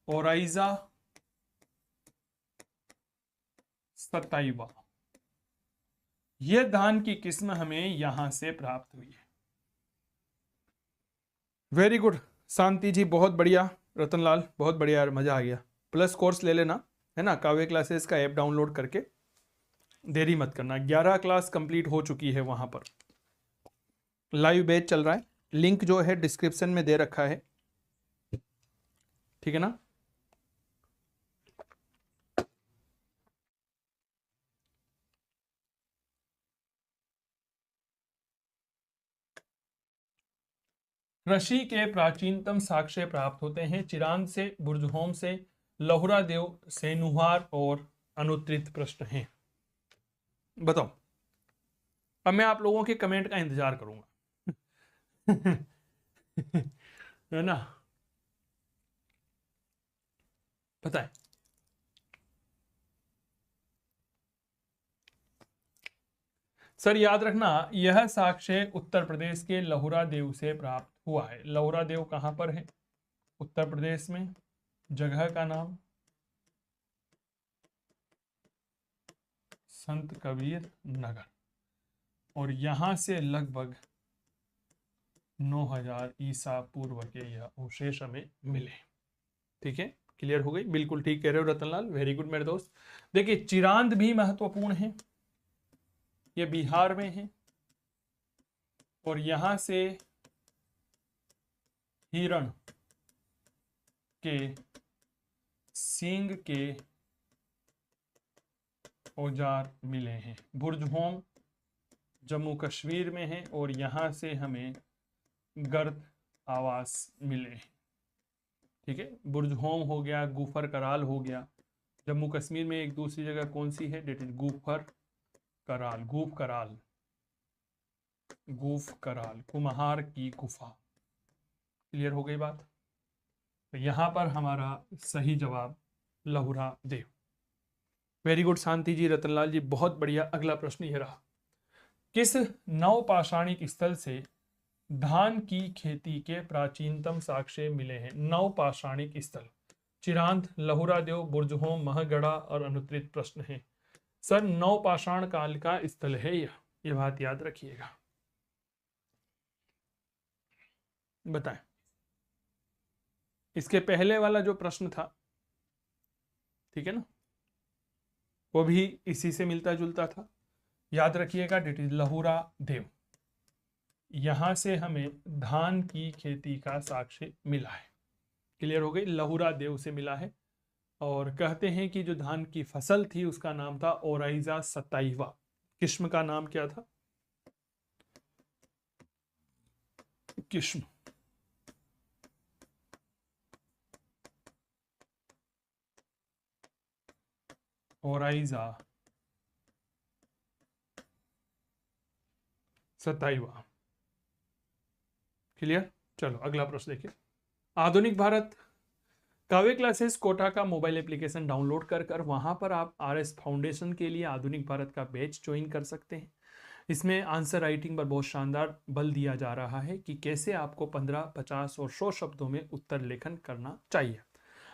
ओराइजा सताइवा, यह धान की किस्म हमें यहां से प्राप्त हुई है। वेरी गुड शांति जी, बहुत बढ़िया। रतनलाल बहुत बढ़िया यार, मजा आ गया। प्लस कोर्स ले लेना है ना, काव्य क्लासेस का ऐप डाउनलोड करके, देरी मत करना। 11 क्लास कंप्लीट हो चुकी है, वहां पर लाइव बैच चल रहा है, लिंक जो है डिस्क्रिप्शन में दे रखा है, ठीक है ना। कृषि के प्राचीनतम साक्ष्य प्राप्त होते हैं चिरांद से, बुरजहोम से, लहुरा देव, सेनुहार और अनुत्तरित प्रश्न हैं। बताओ, अब मैं आप लोगों के कमेंट का इंतजार करूंगा है ना, पता है। सर याद रखना यह साक्ष्य उत्तर प्रदेश के लहुरा देव से प्राप्त हुआ है। लहुरा देव कहां पर है? उत्तर प्रदेश में। जगह का नाम संत कबीर नगर, और यहां से लगभग 9000 ईसा पूर्व के यह अवशेष हमें मिले। ठीक है, क्लियर हो गई? बिल्कुल ठीक कह रहे हो रतनलाल, वेरी गुड मेरे दोस्त। देखिए चिरांद भी महत्वपूर्ण है, ये बिहार में है, और यहां से हिरण के सींग के औजार मिले हैं। बुरजहोम जम्मू कश्मीर में है, और यहां से हमें गर्द आवास मिले हैं। ठीक है, बुर्जहोम हो गया, गुफर कराल हो गया। जम्मू कश्मीर में एक दूसरी जगह कौन सी है, डेट इज गुफर कराल, गुफ कराल, गुफ कराल, कुम्हार की गुफा। क्लियर हो गई बात। तो यहां पर हमारा सही जवाब लहुरा देव। वेरी गुड शांति जी, रतनलाल जी, बहुत बढ़िया। अगला प्रश्न यह रहा, किस नवपाषाणिक स्थल से धान की खेती के प्राचीनतम साक्ष्य मिले हैं? नवपाषाणिक स्थल, चिरांद, लहुरा देव, बुर्जहोम, महगढ़ा और अनुत्तरित प्रश्न है। सर नवपाषाण काल का स्थल है यह बात याद रखिएगा। बताएं। इसके पहले वाला जो प्रश्न था, ठीक है ना, वो भी इसी से मिलता जुलता था। याद रखिएगा, डेट इज लहुरा देव। यहां से हमें धान की खेती का साक्ष्य मिला है। क्लियर हो गई, लहुरा देव से मिला है। और कहते हैं कि जो धान की फसल थी उसका नाम था ओराइजा 27वां। किस्म का नाम क्या था? किस्म ओराइजा 27वां। क्लियर। चलो अगला प्रश्न देखिए। आधुनिक भारत काव्य क्लासेस कोटा का मोबाइल एप्लीकेशन डाउनलोड कर वहां पर आप आरएस फाउंडेशन के लिए आधुनिक भारत का बैच ज्वाइन कर सकते हैं। इसमें आंसर राइटिंग पर बहुत शानदार बल दिया जा रहा है कि कैसे आपको 15, 50 और 100 शब्दों में उत्तर लेखन करना चाहिए।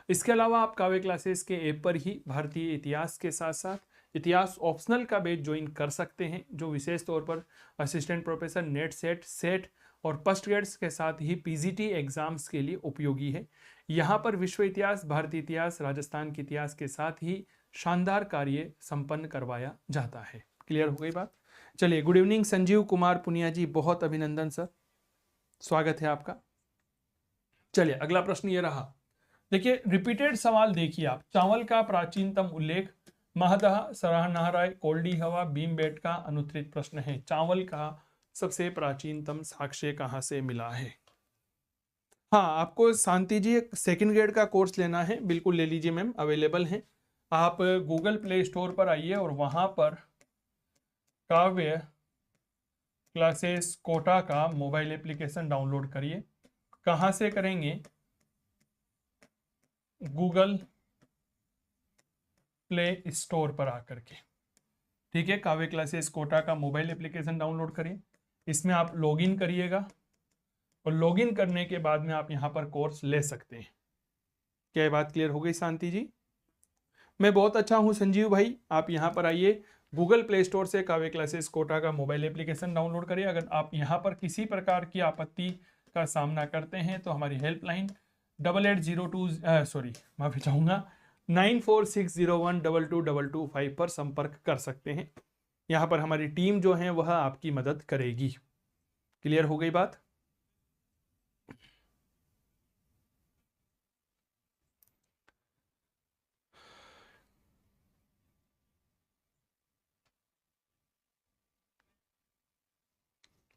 इसके अलावा आप काव्य क्लासेस के ऐप पर ही भारतीय इतिहास के साथ साथ इतिहास ऑप्शनल का बैच ज्वाइन कर सकते हैं, जो विशेष तौर पर असिस्टेंट प्रोफेसर, नेट, सेट और फर्स्ट ग्रेड्स के साथ ही पीजीटी एग्जाम्स के लिए उपयोगी है। यहाँ पर विश्व इतिहास, भारतीय इतिहास, राजस्थान के इतिहास के साथ ही शानदार कार्य संपन्न करवाया जाता है। क्लियर हो गई बात। चलिए, गुड इवनिंग संजीव कुमार पुनिया जी, बहुत अभिनंदन सर, स्वागत है आपका। चलिए अगला प्रश्न ये रहा। देखिए रिपीटेड सवाल देखिए आप। चावल का प्राचीनतम उल्लेख महदह, सराहनाराय, कोल्डी हवा, भीमबेटका, अनुत्तरित प्रश्न है। चावल का सबसे प्राचीनतम साक्ष्य कहां से मिला है? हाँ, आपको शांति जी एक सेकंड ग्रेड का कोर्स लेना है, बिल्कुल ले लीजिए मैम, अवेलेबल है। आप गूगल प्ले स्टोर पर आइए और वहां पर काव्य क्लासेस कोटा का मोबाइल एप्लीकेशन डाउनलोड करिए। कहां से करेंगे? गूगल प्ले स्टोर पर आकर के, ठीक है। काव्य क्लासेस कोटा का मोबाइल एप्लीकेशन डाउनलोड करिए। इसमें आप लॉगिन करिएगा और लॉगिन करने के बाद में आप यहां पर कोर्स ले सकते हैं। क्या ये बात क्लियर हो गई शांति जी? मैं बहुत अच्छा हूं संजीव भाई, आप यहां पर आइए, गूगल प्ले स्टोर से काव्य क्लासेस कोटा का मोबाइल एप्लीकेशन डाउनलोड करिए। अगर आप यहां पर किसी प्रकार की आपत्ति का सामना करते हैं तो हमारी हेल्पलाइन 8802 माफी चाहूंगा 9460122225 पर संपर्क कर सकते हैं। यहाँ पर हमारी टीम जो है वह आपकी मदद करेगी। क्लियर हो गई बात?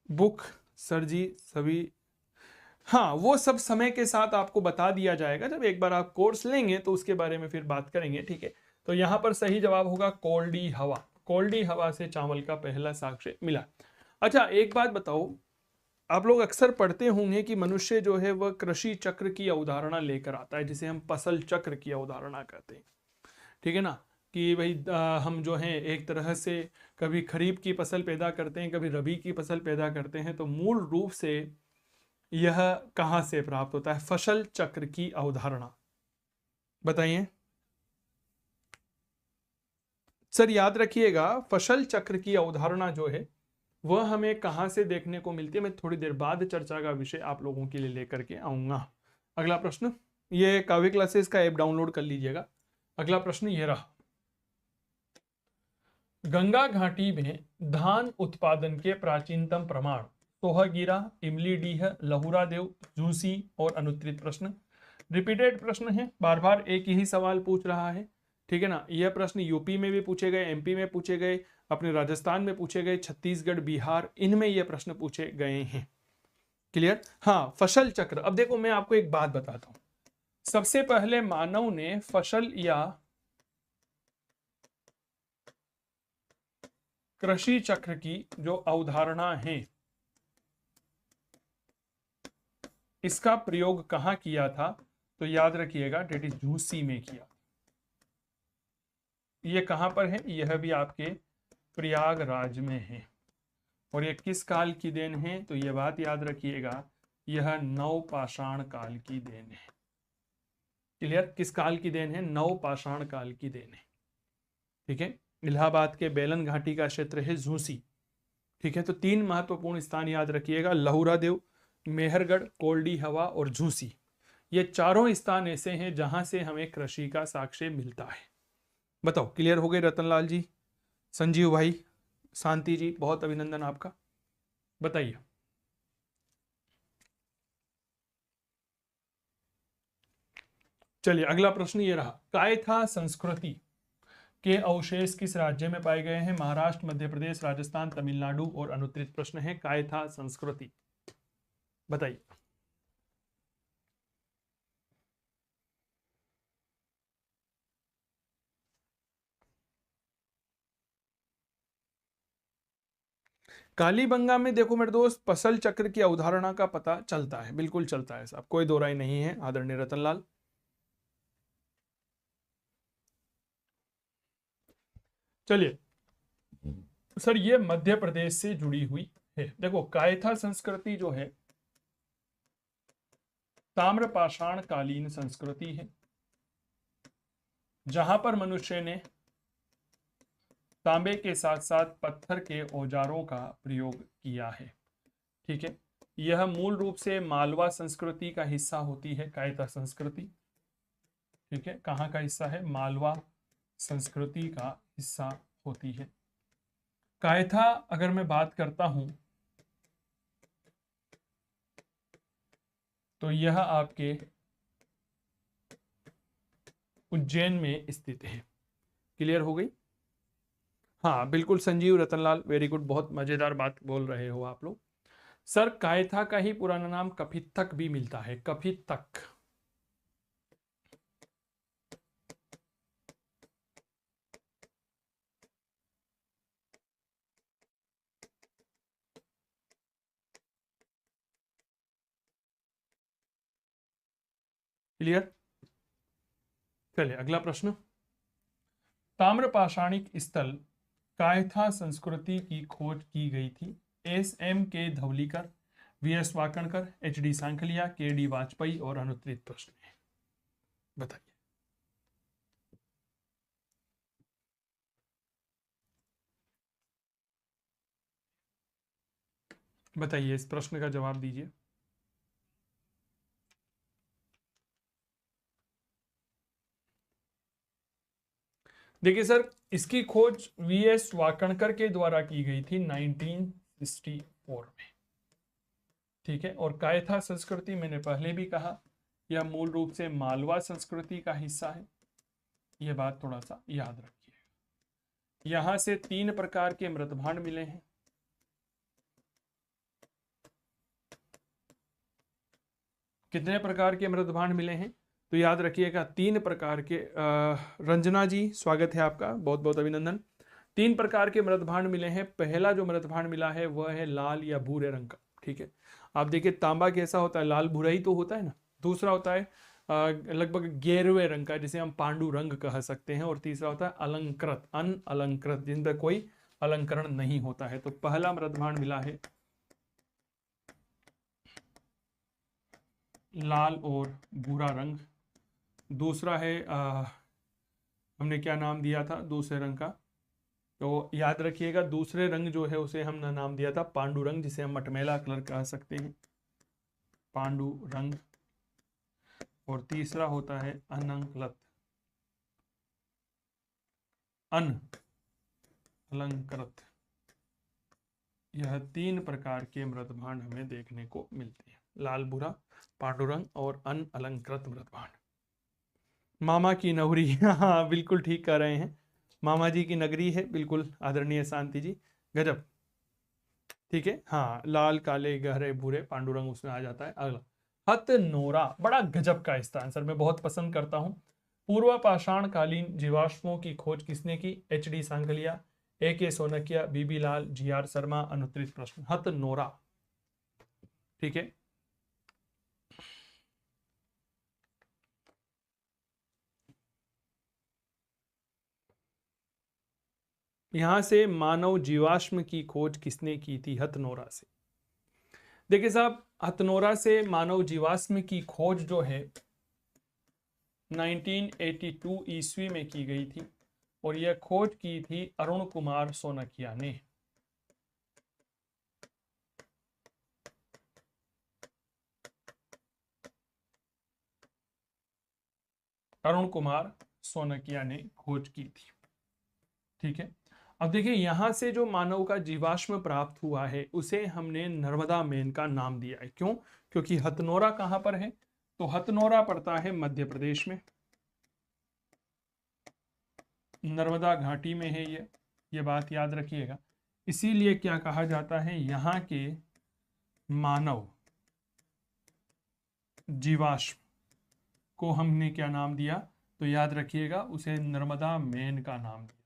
बुक सर जी सभी, हाँ वो सब समय के साथ आपको बता दिया जाएगा। जब एक बार आप कोर्स लेंगे तो उसके बारे में फिर बात करेंगे, ठीक है। तो यहाँ पर सही जवाब होगा कोल्डी हवा। कोल्डी हवा से चावल का पहला साक्ष्य मिला। अच्छा एक बात बताओ, आप लोग अक्सर पढ़ते होंगे कि मनुष्य जो है वह कृषि चक्र की अवधारणा लेकर आता है, जिसे हम फसल चक्र की अवधारणा कहते हैं, ठीक है ना। कि भाई हम जो है एक तरह से कभी खरीफ की फसल पैदा करते हैं, कभी रबी की फसल पैदा करते हैं। तो मूल रूप से यह कहां से प्राप्त होता है? फसल चक्र की अवधारणा बताइए सर। याद रखिएगा, फसल चक्र की अवधारणा जो है वह हमें कहां से देखने को मिलती है, मैं थोड़ी देर बाद चर्चा का विषय आप लोगों के लिए लेकर के आऊंगा। अगला प्रश्न, ये काव्य क्लासेस का ऐप डाउनलोड कर लीजिएगा। अगला प्रश्न ये रहा, गंगा घाटी में धान उत्पादन के प्राचीनतम प्रमाण सोहगिरा, इमलीडीह, लहुरा देव, झूसी और अनुत्तरित प्रश्न। रिपीटेड प्रश्न है, बार बार एक ही सवाल पूछ रहा है, ठीक है ना। यह प्रश्न यूपी में भी पूछे गए, एमपी में पूछे गए, अपने राजस्थान में पूछे गए, छत्तीसगढ़, बिहार, इनमें यह प्रश्न पूछे गए हैं। क्लियर? हाँ, फसल चक्र। अब देखो मैं आपको एक बात बताता हूं, सबसे पहले मानव ने फसल या कृषि चक्र की जो अवधारणा है इसका प्रयोग कहां किया था? तो याद रखिएगा डेट इज झूसी में किया। ये कहां पर है? यह भी आपके प्रयागराज में है। और ये किस काल की देन है? तो यह बात याद रखिएगा, यह नवपाषाण काल की देन है। क्लियर? किस काल की देन है? नवपाषाण काल की देन है। ठीक है। इलाहाबाद के बेलन घाटी का क्षेत्र है झूसी। ठीक है। तो 3 महत्वपूर्ण स्थान याद रखिएगा, लहुरा देव, मेहरगढ़, कोल्डी हवा और झूसी। ये चारों स्थान ऐसे हैं जहां से हमें कृषि का साक्ष्य मिलता है। बताओ, क्लियर हो गए रतनलाल जी, संजीव भाई, शांति जी, बहुत अभिनंदन आपका। बताइए। चलिए अगला प्रश्न ये रहा, कायथा संस्कृति के अवशेष किस राज्य में पाए गए हैं? महाराष्ट्र, मध्य प्रदेश, राजस्थान, तमिलनाडु और अनुत्तरित प्रश्न है कायथा संस्कृति। बताइए। कालीबंगा में देखो मेरे दोस्त, फसल चक्र की अवधारणा का पता चलता है, बिल्कुल चलता है साहब, कोई दो राय नहीं है आदरणीय रतनलाल। चलिए सर, ये मध्य प्रदेश से जुड़ी हुई है। देखो कायथा संस्कृति जो है ताम्रपाषाण कालीन संस्कृति है, जहां पर मनुष्य ने तांबे के साथ साथ पत्थर के औजारों का प्रयोग किया है। ठीक है। यह मूल रूप से मालवा संस्कृति का हिस्सा होती है कायथा संस्कृति। ठीक है। कहाँ का हिस्सा है? मालवा संस्कृति का हिस्सा होती है। कायथा अगर मैं बात करता हूं तो यह आपके उज्जैन में स्थित है। क्लियर हो गई? हाँ बिल्कुल संजीव, रतनलाल, वेरी गुड, बहुत मजेदार बात बोल रहे हो आप लोग। सर कायथा का ही पुराना नाम कफित्थक भी मिलता है, कफित्थक। क्लियर? चलिए अगला प्रश्न, ताम्रपाषाणिक स्थल कायथा संस्कृति की खोज की गई थी? S M. K Dhavalikar, V S. Wakankar, H D. Sankalia, K D. Vajpeyi और अनुत्तरित प्रश्न है। बताइए। बताइए, इस प्रश्न का जवाब दीजिए। देखिए सर, इसकी खोज वी.एस. वाकणकर के द्वारा की गई थी 1964 में। ठीक है। और कायथा संस्कृति मैंने पहले भी कहा, यह मूल रूप से मालवा संस्कृति का हिस्सा है। यह बात थोड़ा सा याद रखिए। यहां से 3 प्रकार के मृतभांड मिले हैं। कितने प्रकार के मृतभांड मिले हैं? तो याद रखिएगा 3 प्रकार के। रंजना जी स्वागत है आपका, बहुत बहुत अभिनंदन। 3 प्रकार के मृतभांड मिले हैं। पहला जो मृतभांड मिला है वह है लाल या भूरे रंग का। ठीक है। आप देखिए तांबा कैसा होता है? लाल भूरा ही तो होता है ना। दूसरा होता है लगभग गेरुए रंग का, जिसे हम पांडु रंग कह सकते हैं। और तीसरा होता है अलंकृत, अनअलंकृत, जिन पर कोई अलंकरण नहीं होता है। तो पहला मृतभांड मिला है लाल और भूरा रंग। दूसरा है हमने क्या नाम दिया था दूसरे रंग का? तो याद रखिएगा दूसरे रंग जो है उसे हमने नाम दिया था पांडु रंग, जिसे हम मटमैला कलर कह सकते हैं, पांडु रंग। और तीसरा होता है अनंकृत, अलंकृत। यह 3 प्रकार के मृतभांड हमें देखने को मिलते हैं, लाल भूरा, पांडुरंग और अनअलंकृत मृतभांड। मामा की नगरी, हाँ बिल्कुल ठीक कह रहे हैं, मामा जी की नगरी है, बिल्कुल आदरणीय शांति जी, गजब। ठीक है। हाँ लाल, काले, गहरे, भूरे, पांडुरंग उसमें आ जाता है। अगला हथनोरा, बड़ा गजब का इसका आंसर, मैं बहुत पसंद करता हूं। पूर्व पाषाण कालीन जीवाश्मों की खोज किसने की? HD. Sangliya, A K. Sonkiya, BB. लाल, जी.आर. शर्मा। अनुत्तरित प्रश्न हथनोरा। ठीक है, यहां से मानव जीवाश्म की खोज किसने की थी? हथनोरा से। देखिए साहब, हथनोरा से मानव जीवाश्म की खोज जो है 1982 ईस्वी में की गई थी, और यह खोज की थी अरुण कुमार सोनकिया ने। अरुण कुमार सोनकिया ने खोज की थी। ठीक है, अब देखिए यहां से जो मानव का जीवाश्म प्राप्त हुआ है उसे हमने नर्मदा मेन का नाम दिया है। क्यों? क्योंकि हथनोरा कहां पर है? तो हथनोरा पड़ता है मध्य प्रदेश में, नर्मदा घाटी में है ये बात याद रखिएगा। इसीलिए क्या कहा जाता है, यहाँ के मानव जीवाश्म को हमने क्या नाम दिया? तो याद रखिएगा, उसे नर्मदा मेन का नाम दिया,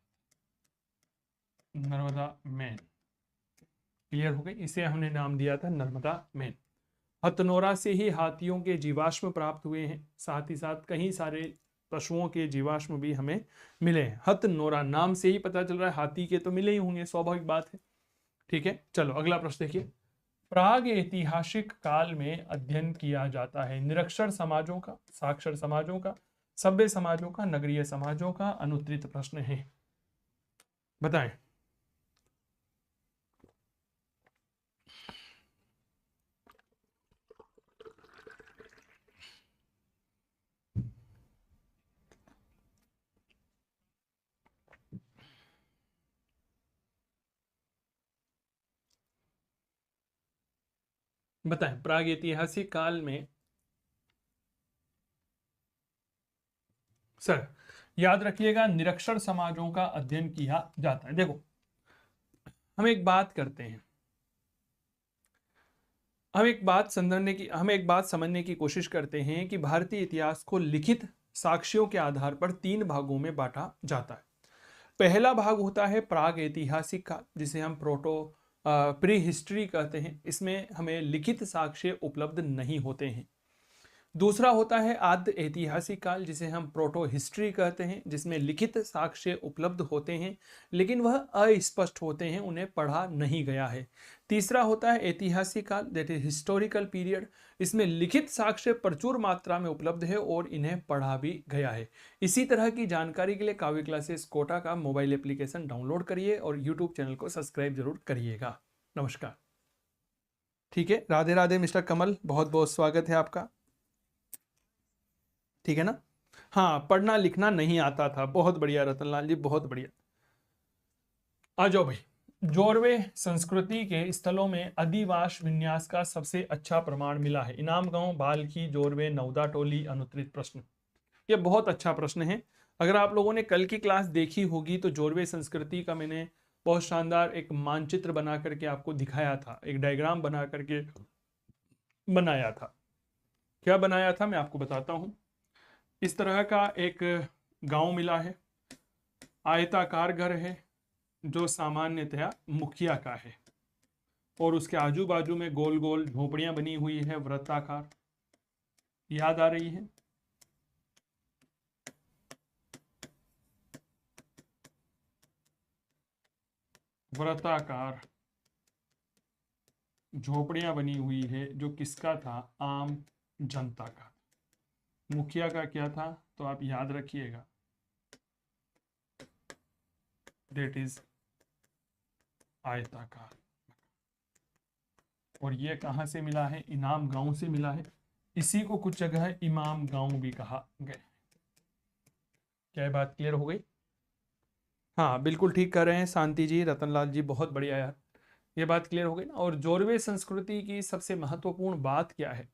नर्मदा मेन। क्लियर हो गई? इसे हमने नाम दिया था नर्मदा मेन। हथनोरा से ही हाथियों के जीवाश्म प्राप्त हुए हैं, साथ ही साथ कई सारे पशुओं के जीवाश्म भी हमें मिले हैं। हथनोरा नाम से ही पता चल रहा है हाथी के तो मिले ही होंगे, स्वाभाविक बात है। ठीक है, चलो अगला प्रश्न देखिए। प्राग ऐतिहासिक काल में अध्ययन किया जाता है निरक्षर समाजों का, साक्षर समाजों का, सभ्य समाजों का, नगरीय समाजों का। अनुत्तरित प्रश्न है, बताएं। बताएं, प्राग ऐतिहासिक काल में। सर याद रखिएगा, निरक्षर समाजों का अध्ययन किया जाता है। देखो हम एक बात करते हैं, हम एक बात समझने की कोशिश करते हैं कि भारतीय इतिहास को लिखित साक्ष्यों के आधार पर तीन भागों में बांटा जाता है। पहला भाग होता है प्राग ऐतिहासिक काल, जिसे हम प्री हिस्ट्री कहते हैं। इसमें हमें लिखित साक्ष्य उपलब्ध नहीं होते हैं। दूसरा होता है आद्य ऐतिहासिक काल, जिसे हम प्रोटो हिस्ट्री कहते हैं, जिसमें लिखित साक्ष्य उपलब्ध होते हैं लेकिन वह अस्पष्ट होते हैं, उन्हें पढ़ा नहीं गया है। तीसरा होता है ऐतिहासिक काल, दैट इज हिस्टोरिकल पीरियड। इसमें लिखित साक्ष्य प्रचुर मात्रा में उपलब्ध है और इन्हें पढ़ा भी गया है। इसी तरह की जानकारी के लिए काव्य क्लासेस कोटा का मोबाइल एप्लीकेशन डाउनलोड करिए और यूट्यूब चैनल को सब्सक्राइब जरूर करिएगा। नमस्कार। ठीक है, राधे राधे मिस्टर कमल, बहुत बहुत स्वागत है आपका। ठीक है ना? हाँ, पढ़ना लिखना नहीं आता था। बहुत बढ़िया रतनलाल जी, बहुत बढ़िया। आ जाओ भाई। जोरवे संस्कृति के स्थलों में अधिवास विन्यास का सबसे अच्छा प्रमाण मिला है। इनाम गांव, बाल्खी, जोरवे, नवदा टोली। अनुत्तरित प्रश्न। ये बहुत अच्छा प्रश्न है। अगर आप लोगों ने कल की क्लास देखी होगी तो जोरवे संस्कृति का मैंने बहुत शानदार एक मानचित्र बना करके आपको दिखाया था, एक डायग्राम बना करके बनाया था। क्या बनाया था मैं आपको बताता हूं। इस तरह का एक गांव मिला है, आयताकार घर है जो सामान्यतया मुखिया का है, और उसके आजू बाजू में गोल गोल झोपड़ियां बनी हुई है वृत्ताकार। याद आ रही है? वृत्ताकार झोपड़ियां बनी हुई है, जो किसका था? आम जनता का। मुखिया का क्या था? तो आप याद रखिएगा, दैट इज आयताकार। और ये कहां से मिला है? इनाम गांव से मिला है। इसी को कुछ जगह इमाम गांव भी कहा गया। क्या ये बात क्लियर हो गई? हाँ बिल्कुल ठीक कर रहे हैं शांति जी, रतनलाल जी, बहुत बढ़िया यार। ये बात क्लियर हो गई ना। और जोरवे संस्कृति की सबसे महत्वपूर्ण बात क्या है?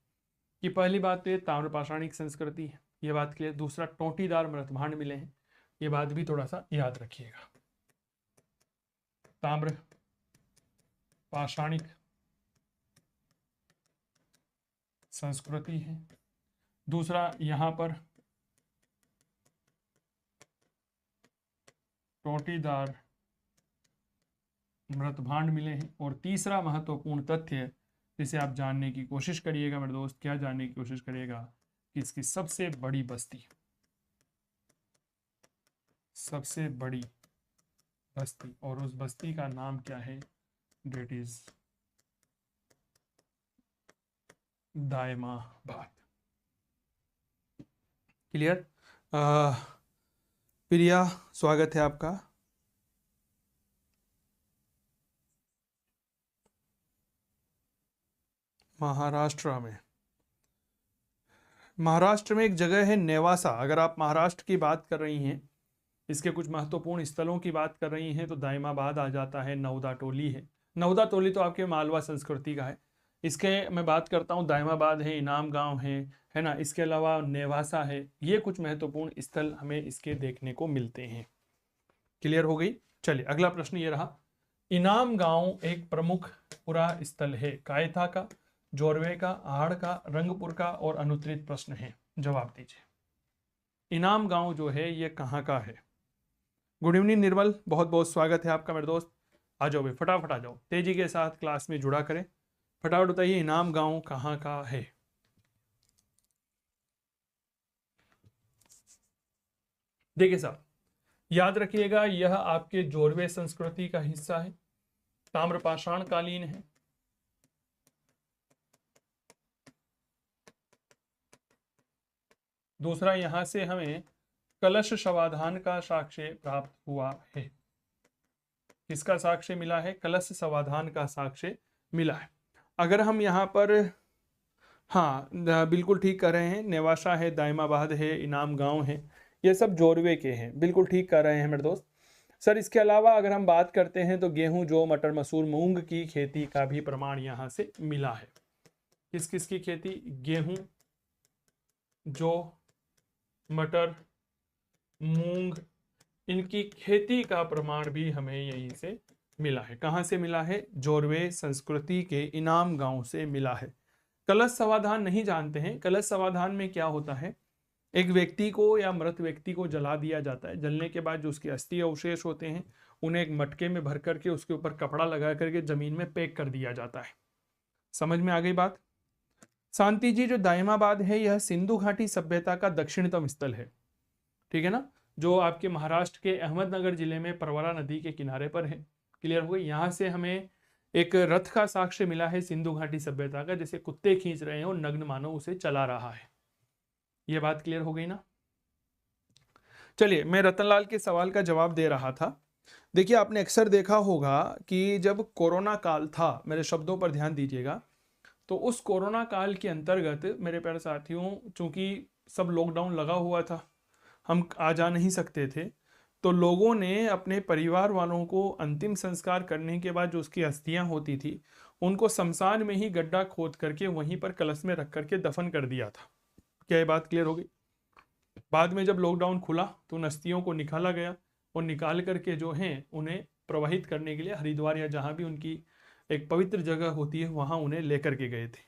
कि पहली बात तो ये ताम्रपाषाणिक संस्कृति है, ये बात क्लियर। दूसरा, टोटीदार मृतभांड मिले हैं, ये बात भी थोड़ा सा याद रखिएगा। ताम्र पाषाणिक संस्कृति है। दूसरा यहाँ पर टोटीदार मृतभांड मिले हैं। और तीसरा महत्वपूर्ण तथ्य जिसे आप जानने की कोशिश करिएगा मेरे दोस्त, क्या जानने की कोशिश करिएगा कि इसकी सबसे बड़ी बस्ती और उस बस्ती का नाम क्या है, डेट इज दायमाबाद। क्लियर? प्रिया, स्वागत है आपका। महाराष्ट्र में एक जगह है नेवासा। अगर आप महाराष्ट्र की बात कर रही हैं, इसके कुछ महत्वपूर्ण स्थलों की बात कर रही हैं, तो दायमाबाद आ जाता है, नवदा टोली है। नवदा टोली तो आपके मालवा संस्कृति का है। इसके मैं बात करता हूँ, दायमाबाद है, इनाम गांव है ना। इसके अलावा नेवासा है। ये कुछ महत्वपूर्ण स्थल हमें इसके देखने को मिलते हैं। क्लियर हो गई? चलिए अगला प्रश्न ये रहा, इनाम गांव एक प्रमुख पुरा स्थल है, कायथा का, जोरवे का, आहड़ का, रंगपुर का और अनुत्तरित प्रश्न है। जवाब दीजिए। इनाम गांव जो है ये कहाँ का है? गुड इवनिंग निर्मल, बहुत बहुत स्वागत है आपका मेरे दोस्त। आ जाओ भाई, फटाफट आ जाओ, तेजी के साथ क्लास में जुड़ा करें। फटाफट बताइए, इनाम गांव कहाँ का है? देखिए साहब, याद रखिएगा, यह आपके जोरवे संस्कृति का हिस्सा है, ताम्रपाषाण कालीन है। दूसरा, यहां से हमें कलश समाधान का साक्ष्य प्राप्त हुआ है। किसका साक्ष्य मिला है? कलश समाधान का साक्ष्य मिला है। अगर हम यहाँ पर, हाँ बिल्कुल ठीक कर रहे हैं, नेवासा है, दायमाबाद है, इनाम गांव है, ये सब जोरवे के हैं। बिल्कुल ठीक कर रहे हैं मेरे दोस्त। सर इसके अलावा अगर हम बात करते हैं तो गेहूं, जौ, मटर, मसूर, मूंग की खेती का भी प्रमाण यहाँ से मिला है। किस किस की खेती? गेहूं, जौ, मटर, मूंग, इनकी खेती का प्रमाण भी हमें यहीं से मिला है। कहाँ से मिला है? जोरवे संस्कृति के इनाम गांव से मिला है। कलश समाधान नहीं जानते हैं? कलश समाधान में क्या होता है, एक व्यक्ति को या मृत व्यक्ति को जला दिया जाता है। जलने के बाद जो उसके अस्थि अवशेष होते हैं उन्हें एक मटके में भर करके उसके ऊपर कपड़ा लगा करके जमीन में पैक कर दिया जाता है। समझ में आ गई बात? शांति जी, जो दायमाबाद है यह सिंधु घाटी सभ्यता का दक्षिणतम स्थल है, ठीक है ना, जो आपके महाराष्ट्र के अहमदनगर जिले में परवरा नदी के किनारे पर है। क्लियर हो गई? यहाँ से हमें एक रथ का साक्ष्य मिला है सिंधु घाटी सभ्यता का, जैसे कुत्ते खींच रहे हैं और नग्न मानव उसे चला रहा है। ये बात क्लियर हो गई ना? चलिए, मैं रतनलाल के सवाल का जवाब दे रहा था। देखिए, आपने अक्सर देखा होगा कि जब कोरोना काल था, मेरे शब्दों पर ध्यान दीजिएगा, तो उस कोरोना काल के अंतर्गत मेरे प्यारे साथियों, चूंकि सब लॉकडाउन लगा हुआ था, हम आ जा नहीं सकते थे, तो लोगों ने अपने परिवार वालों को अंतिम संस्कार करने के बाद जो उसकी अस्थियां होती थी उनको शमशान में ही गड्ढा खोद करके वहीं पर कलश में रख करके दफन कर दिया था। क्या ये बात क्लियर हो गई? बाद में जब लॉकडाउन खुला तो उन अस्थियों को निकाला गया और निकाल करके जो है उन्हें प्रवाहित करने के लिए हरिद्वार या जहां भी उनकी एक पवित्र जगह होती है वहां उन्हें लेकर के गए थे।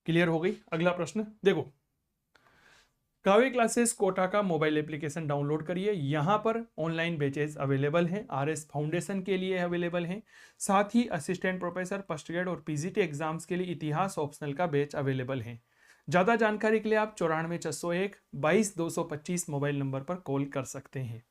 क्लियर हो गई? अगला प्रश्न देखो, काव्य क्लासेस कोटा का मोबाइल एप्लीकेशन डाउनलोड करिए। यहाँ पर ऑनलाइन बैचेस अवेलेबल हैं, आरएस फाउंडेशन के लिए अवेलेबल हैं, साथ ही असिस्टेंट प्रोफेसर, फर्स्ट ग्रेड और पीजीटी एग्जाम्स के लिए इतिहास ऑप्शनल का बैच अवेलेबल है। ज़्यादा जानकारी के लिए आप 94 601 22 225 मोबाइल नंबर पर कॉल कर सकते हैं।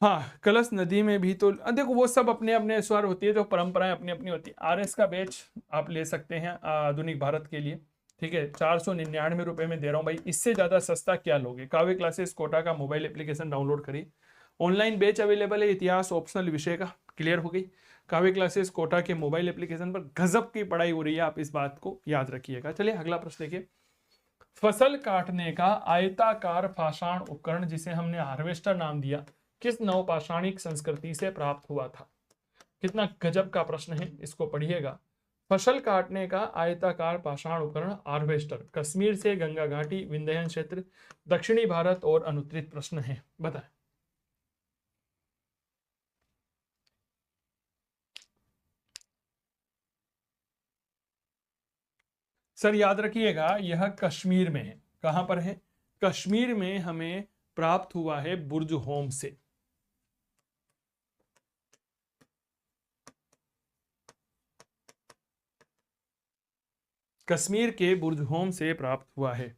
हाँ, कलश नदी में भी तो देखो, वो सब अपने अपने स्वर होती है, जो परंपराएं अपनी अपनी होती है। आरएस का बैच आप ले सकते हैं आधुनिक भारत के लिए, ठीक है, 499 रुपए में दे रहा हूँ भाई, इससे ज्यादा सस्ता क्या लोगे? काव्य क्लासेस कोटा का मोबाइल एप्लीकेशन डाउनलोड करिए। ऑनलाइन बैच अवेलेबल है इतिहास ऑप्शनल विषय का। क्लियर हो गई? काव्य क्लासेस कोटा के मोबाइल एप्लीकेशन पर गजब की पढ़ाई हो रही है, आप इस बात को याद रखिएगा। चलिए अगला प्रश्न देखिए, फसल काटने का आयताकार पाषाण उपकरण जिसे हमने हार्वेस्टर नाम दिया, किस नवपाषाणिक संस्कृति से प्राप्त हुआ था? कितना गजब का प्रश्न है, इसको पढ़िएगा। फसल काटने का आयताकार पाषाण उपकरण हार्वेस्टर, कश्मीर से गंगा घाटी, विंध्य क्षेत्र, दक्षिणी भारत और अनुत्तरित प्रश्न है, बताएं। सर याद रखिएगा यह कश्मीर में है। कहां पर है? कश्मीर में हमें प्राप्त हुआ है बुर्जहोम से। कश्मीर के बुर्जहोम से प्राप्त हुआ है।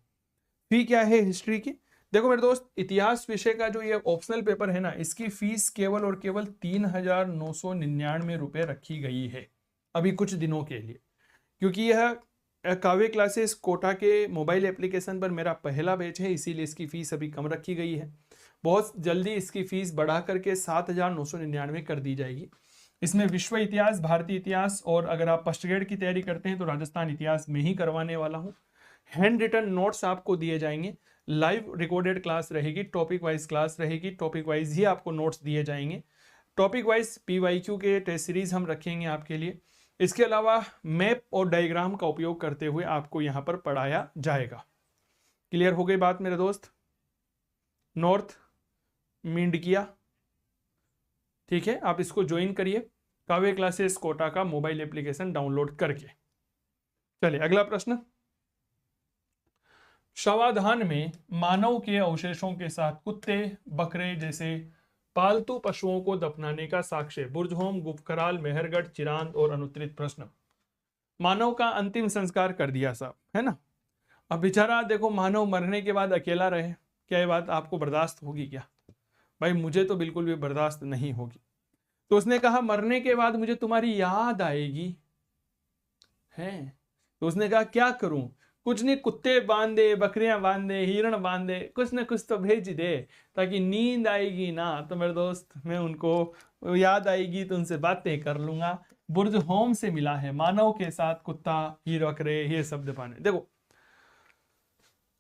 फी क्या है हिस्ट्री की? देखो मेरे दोस्त, इतिहास विषय का जो ये ऑप्शनल पेपर है ना, इसकी फीस केवल और केवल 3,999 रुपये रखी गई है अभी कुछ दिनों के लिए, क्योंकि यह काव्य क्लासेस कोटा के मोबाइल एप्लीकेशन पर मेरा पहला बैच है, इसीलिए इसकी फीस अभी कम रखी गई है। बहुत जल्दी इसकी फीस बढ़ा करके 7,999 कर दी जाएगी। इसमें विश्व इतिहास, भारतीय इतिहास और अगर आप फर्स्ट ग्रेड की तैयारी करते हैं तो राजस्थान इतिहास में ही करवाने वाला हूँ। हैंड रिटन नोट्स आपको दिए जाएंगे, लाइव रिकॉर्डेड क्लास रहेगी, टॉपिक वाइज क्लास रहेगी, टॉपिक वाइज ही आपको नोट्स दिए जाएंगे। टॉपिक वाइज PYQ के टेस्ट सीरीज हम रखेंगे आपके लिए। इसके अलावा मैप और डायग्राम का उपयोग करते हुए आपको यहाँ पर पढ़ाया जाएगा। क्लियर हो गई बात मेरे दोस्त? नॉर्थ मिंडकिया, ठीक है, आप इसको ज्वाइन करिए काव्य क्लासेस कोटा का मोबाइल एप्लीकेशन डाउनलोड करके। चलिए अगला प्रश्न। शवाधान में मानव के अवशेषों के साथ कुत्ते, बकरे जैसे पालतू पशुओं को दफनाने का साक्ष्य बुर्जहोम, गुफकराल, मेहरगढ़, चिरांद और अनुत्तरित प्रश्न। मानव का अंतिम संस्कार कर दिया साहब, है ना। अब बेचारा देखो, मानव मरने के बाद अकेला रहे, क्या ये बात आपको बर्दाश्त होगी क्या? भाई मुझे तो बिल्कुल भी बर्दाश्त नहीं होगी। तो उसने कहा मरने के बाद मुझे तुम्हारी याद आएगी, है। तो उसने कहा क्या करूं? कुछ नहीं, कुत्ते बांध दे, बकरियां बांध दे, हिरण बांध दे, कुछ ना कुछ तो भेज दे, ताकि नींद आएगी ना तो मेरे दोस्त मैं उनको याद आएगी तो उनसे बातें कर लूंगा। बुर्जहोम से मिला है, मानव के साथ कुत्ता, हीर, बकरे, ये शब्द पाने। देखो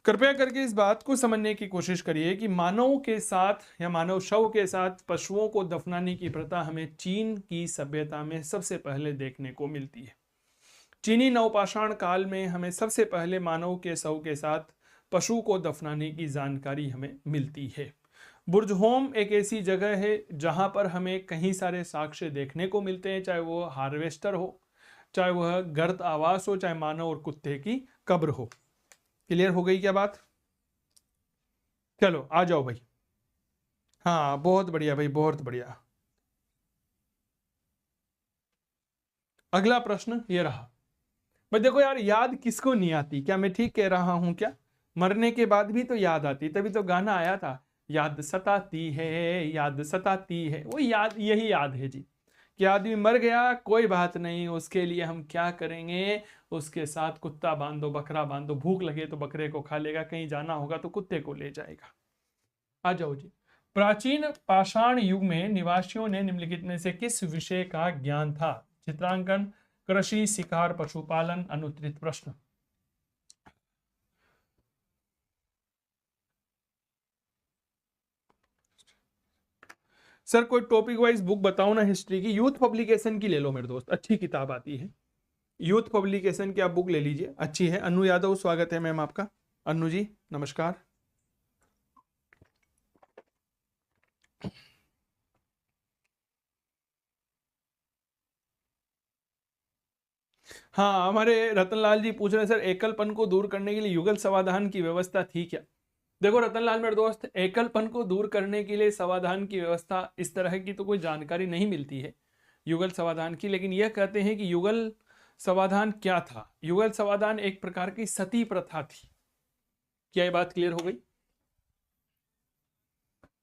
कृपया करके इस बात को समझने की कोशिश करिए कि मानव के साथ या मानव शव के साथ पशुओं को दफनाने की प्रथा हमें चीन की सभ्यता में सबसे पहले देखने को मिलती है। चीनी नवपाषाण काल में हमें सबसे पहले मानव के शव के साथ पशु को दफनाने की जानकारी हमें मिलती है। बुर्जहोम एक ऐसी जगह है जहां पर हमें कई सारे साक्ष्य देखने को मिलते हैं, चाहे वो हार्वेस्टर हो, चाहे वह गर्त आवास हो, चाहे मानव और कुत्ते की कब्र हो। क्लियर हो गई क्या बात? चलो आ जाओ भाई। हाँ बहुत बढ़िया भाई, बहुत बढ़िया। अगला प्रश्न ये रहा भाई। देखो यार, याद किसको नहीं आती? क्या मैं ठीक कह रहा हूं क्या? मरने के बाद भी तो याद आती, तभी तो गाना आया था, याद सताती है, याद सताती है। वो याद, यही याद है जी, कि आदमी मर गया, कोई बात नहीं, उसके लिए हम क्या करेंगे, उसके साथ कुत्ता बांधो, बकरा बांधो, भूख लगे तो बकरे को खा लेगा, कहीं जाना होगा तो कुत्ते को ले जाएगा। आ जाओ जी। प्राचीन पाषाण युग में निवासियों ने निम्नलिखित में से किस विषय का ज्ञान था? चित्रांकन, कृषि, शिकार, पशुपालन, अनुत्तरित प्रश्न। सर कोई टॉपिक वाइज बुक बताओ ना हिस्ट्री की। यूथ पब्लिकेशन की ले लो मेरे दोस्त, अच्छी किताब आती है। यूथ पब्लिकेशन की आप बुक ले लीजिए, अच्छी है। अनु यादव, स्वागत है मैम आपका। अनु जी नमस्कार। हाँ, हमारे रतनलाल जी पूछ रहे हैं सर, एकलपन को दूर करने के लिए युगल समाधान की व्यवस्था थी क्या? देखो रतनलाल मेरे दोस्त, एकलपन को दूर करने के लिए समाधान की व्यवस्था इस तरह की तो कोई जानकारी नहीं मिलती है युगल समाधान की, लेकिन यह कहते हैं कि युगल समाधान क्या था? युगल समाधान एक प्रकार की सती प्रथा थी। क्या ये बात क्लियर हो गई?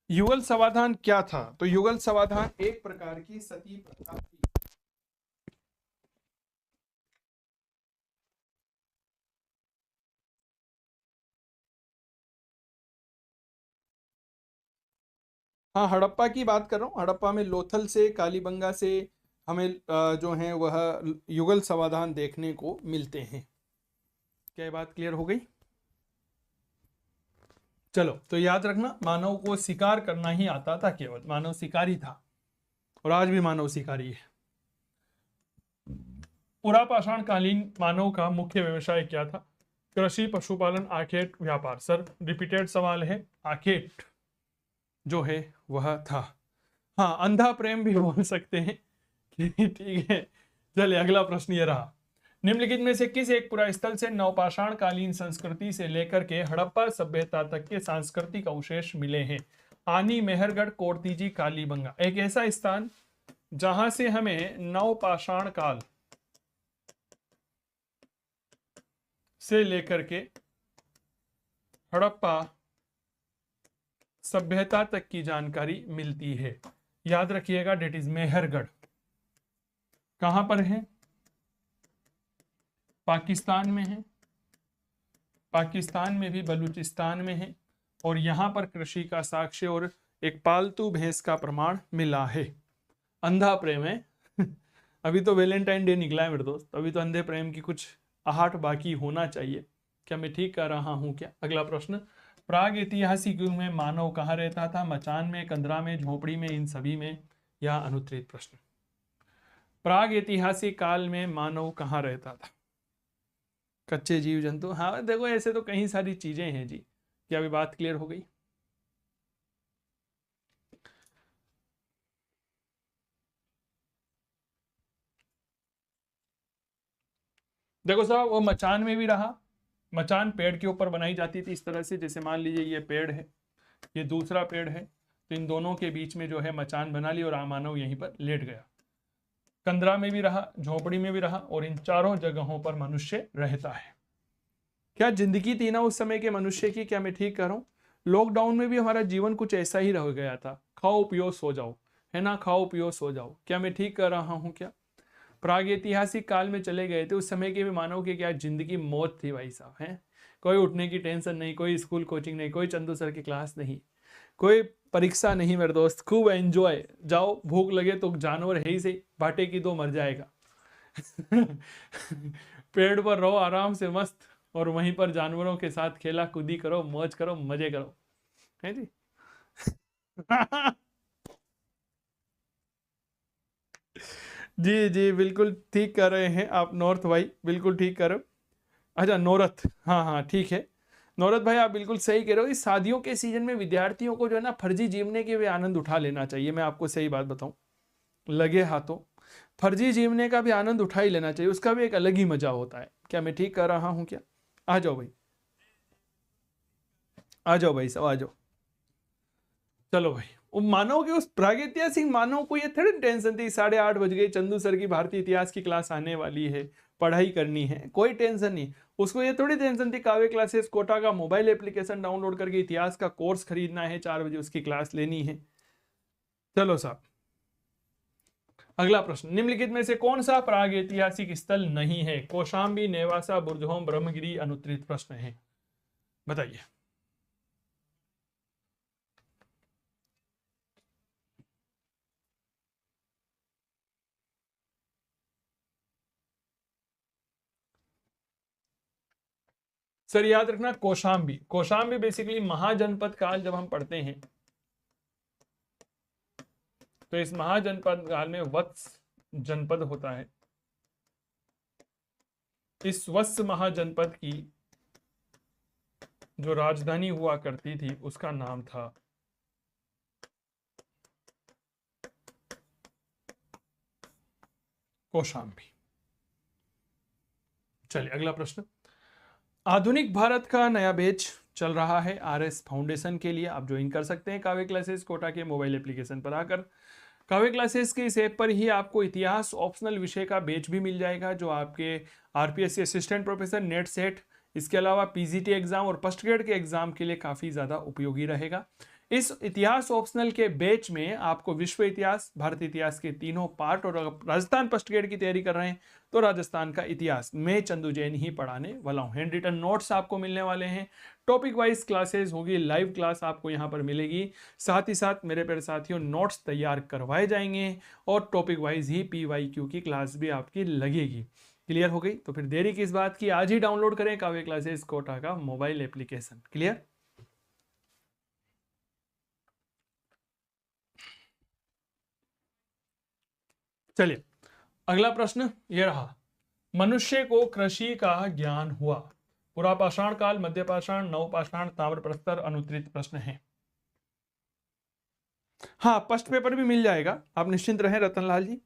युगल समाधान क्या था? तो युगल समाधान एक प्रकार की सती प्रथा थी। हाँ, हड़प्पा की बात कर रहा हूँ। हड़प्पा में लोथल से, कालीबंगा से हमें जो है वह युगल समाधान देखने को मिलते हैं। क्या ये बात क्लियर हो गई? चलो तो याद रखना, मानव को शिकार करना ही आता था, केवल मानव शिकारी था और आज भी मानव शिकारी है। पुरापाषाण कालीन मानव का मुख्य व्यवसाय क्या था? कृषि, पशुपालन, आखेट, व्यापार। सर रिपीटेड सवाल है, आखेट जो है वह था। हाँ, अंधा प्रेम भी बोल सकते हैं। ठीक है, चलिए अगला प्रश्न ये रहा। निम्नलिखित में से किस एक पुरास्थल से नवपाषाण कालीन संस्कृति से लेकर के हड़प्पा सभ्यता तक के सांस्कृतिक अवशेष मिले हैं? आनी, मेहरगढ़, कोर्तीजी, कालीबंगा। एक ऐसा स्थान जहां से हमें नवपाषाण काल से लेकर के हड़प्पा सभ्यता तक की जानकारी मिलती है। याद रखिएगा, डेट इज मेहरगढ़। कहां पर है? पाकिस्तान में है। पाकिस्तान में भी बलूचिस्तान में है। और यहां पर कृषि का साक्ष्य और एक पालतू भैंस का प्रमाण मिला है। अंधा प्रेम है। अभी तो वैलेंटाइन डे निकला है मेरे दोस्त, अभी तो अंधे प्रेम की कुछ आहट बाकी होना चाहिए। क्या मैं ठीक कर रहा हूं क्या? अगला प्रश्न, प्राग ऐतिहासिक युग में मानव कहाँ रहता था? मचान में, कंदरा में, झोपड़ी में, इन सभी में, या अनुत्तरित प्रश्न। प्राग ऐतिहासिक काल में मानव कहाँ रहता था? कच्चे जीव जंतु। हाँ देखो, ऐसे तो कई सारी चीजें हैं जी। क्या अभी बात क्लियर हो गई? देखो साहब, वो मचान में भी रहा। मचान पेड़ के ऊपर बनाई जाती थी इस तरह से, जैसे मान लीजिए ये पेड़ है, ये दूसरा पेड़ है, तो इन दोनों के बीच में जो है मचान बना ली और मानव यहीं पर लेट गया। कंदरा में भी रहा, झोपड़ी में भी रहा, और इन चारों जगहों पर मनुष्य रहता है। क्या जिंदगी थी ना उस समय के मनुष्य की? क्या मैं ठीक कर रहा हूँ? लॉकडाउन में भी हमारा जीवन कुछ ऐसा ही रह गया था, खाओ पियो सो जाओ, है ना, खाओ पियो सो जाओ। क्या मैं ठीक कर रहा हूँ क्या? प्रागैतिहासिक काल में चले गए थे, उस समय के भी मानव की क्या जिंदगी मौत थी भाई साहब, हैं? कोई उठने की टेंशन नहीं, कोई स्कूल कोचिंग नहीं, कोई चंदू सर की क्लास नहीं, कोई परीक्षा नहीं मेरे दोस्त। खूब एंजॉय, जाओ, भूख लगे तो जानवर है ही सही, बाटे की दो मर जाएगा। पेड़ पर रहो आराम से मस्त, और वहीं पर जानवरों के साथ खेला कूदी करो, मौज करो, मजे करो, है जी। जी जी बिल्कुल ठीक कर रहे हैं आप नॉर्थ भाई, बिल्कुल ठीक कर रहे हो। अच्छा नौरथ, हाँ हाँ ठीक है। नौरथ भाई आप बिल्कुल सही कह रहे हो। इस शादियों के सीजन में विद्यार्थियों को जो है ना फर्जी जीवने के भी आनंद उठा लेना चाहिए। मैं आपको सही बात बताऊं, लगे हाथों फर्जी जीवने का भी आनंद उठा ही लेना चाहिए, उसका भी एक अलग ही मजा होता है। क्या मैं ठीक कर रहा हूं क्या? आ जाओ भाई, आ जाओ भाई सब, आ जाओ। चलो भाई, वो मानव के उस प्रागैतिहासिक मानव को ये थोड़ी टेंशन थी 8:30 बज गए, चंदू सर की भारतीय इतिहास की क्लास आने वाली है, पढ़ाई करनी है, कोई टेंशन नहीं। उसको ये थोड़ी टेंशन थी काव्य क्लासेस कोटा का मोबाइल एप्लीकेशन डाउनलोड करके इतिहास का कोर्स खरीदना है, 4 बजे उसकी क्लास लेनी है। चलो साहब, अगला प्रश्न, निम्नलिखित में से कौन सा प्रागैतिहासिक स्थल नहीं है? कौशाम्बी, नेवासा, बुर्जहोम, ब्रह्मगिरी, अनुत्तरित प्रश्न है, बताइए। सर याद रखना, कौशाम्बी, कौशाम्बी बेसिकली महाजनपद काल जब हम पढ़ते हैं, तो इस महाजनपद काल में वत्स जनपद होता है। इस वत्स महाजनपद की जो राजधानी हुआ करती थी उसका नाम था कौशाम्बी। चलिए अगला प्रश्न, आधुनिक भारत का नया बैच चल रहा है आरएस फाउंडेशन के लिए, आप ज्वाइन कर सकते हैं काव्य क्लासेस कोटा के मोबाइल एप्लीकेशन पर आकर। काव्य क्लासेस के इस ऐप पर ही आपको इतिहास ऑप्शनल विषय का बैच भी मिल जाएगा, जो आपके RPSC assistant professor, net set, इसके अलावा पीजीटी एग्जाम और फर्स्ट ग्रेड के एग्जाम के लिए काफ़ी ज़्यादा उपयोगी रहेगा। इस इतिहास ऑप्शनल के बैच में आपको विश्व इतिहास, भारतीय इतिहास के तीनों पार्ट, और अगर राजस्थान फर्स्ट ग्रेड की तैयारी कर रहे हैं तो राजस्थान का इतिहास मैं चंदू जैन ही पढ़ाने वाला हूँ। हैंड रिटन नोट्स आपको मिलने वाले हैं, टॉपिक वाइज क्लासेस होगी, लाइव क्लास आपको यहाँ पर मिलेगी। साथ ही साथ मेरे प्यारे साथियों नोट्स तैयार करवाए जाएंगे और टॉपिक वाइज ही PYQ की क्लास भी आपकी लगेगी। क्लियर हो गई? तो फिर देरी किस बात की, आज ही डाउनलोड करें काव्य क्लासेस कोटा का मोबाइल एप्लीकेशन। क्लियर? चलिए अगला प्रश्न ये रहा, मनुष्य को कृषि का ज्ञान हुआ? पुरापाषाण काल, मध्यपाषाण, नवपाषाण, ताम्र प्रस्तर, अनुत्तरित प्रश्न है। हाँ फर्स्ट पेपर भी मिल जाएगा, आप निश्चिंत रहें रतनलाल जी,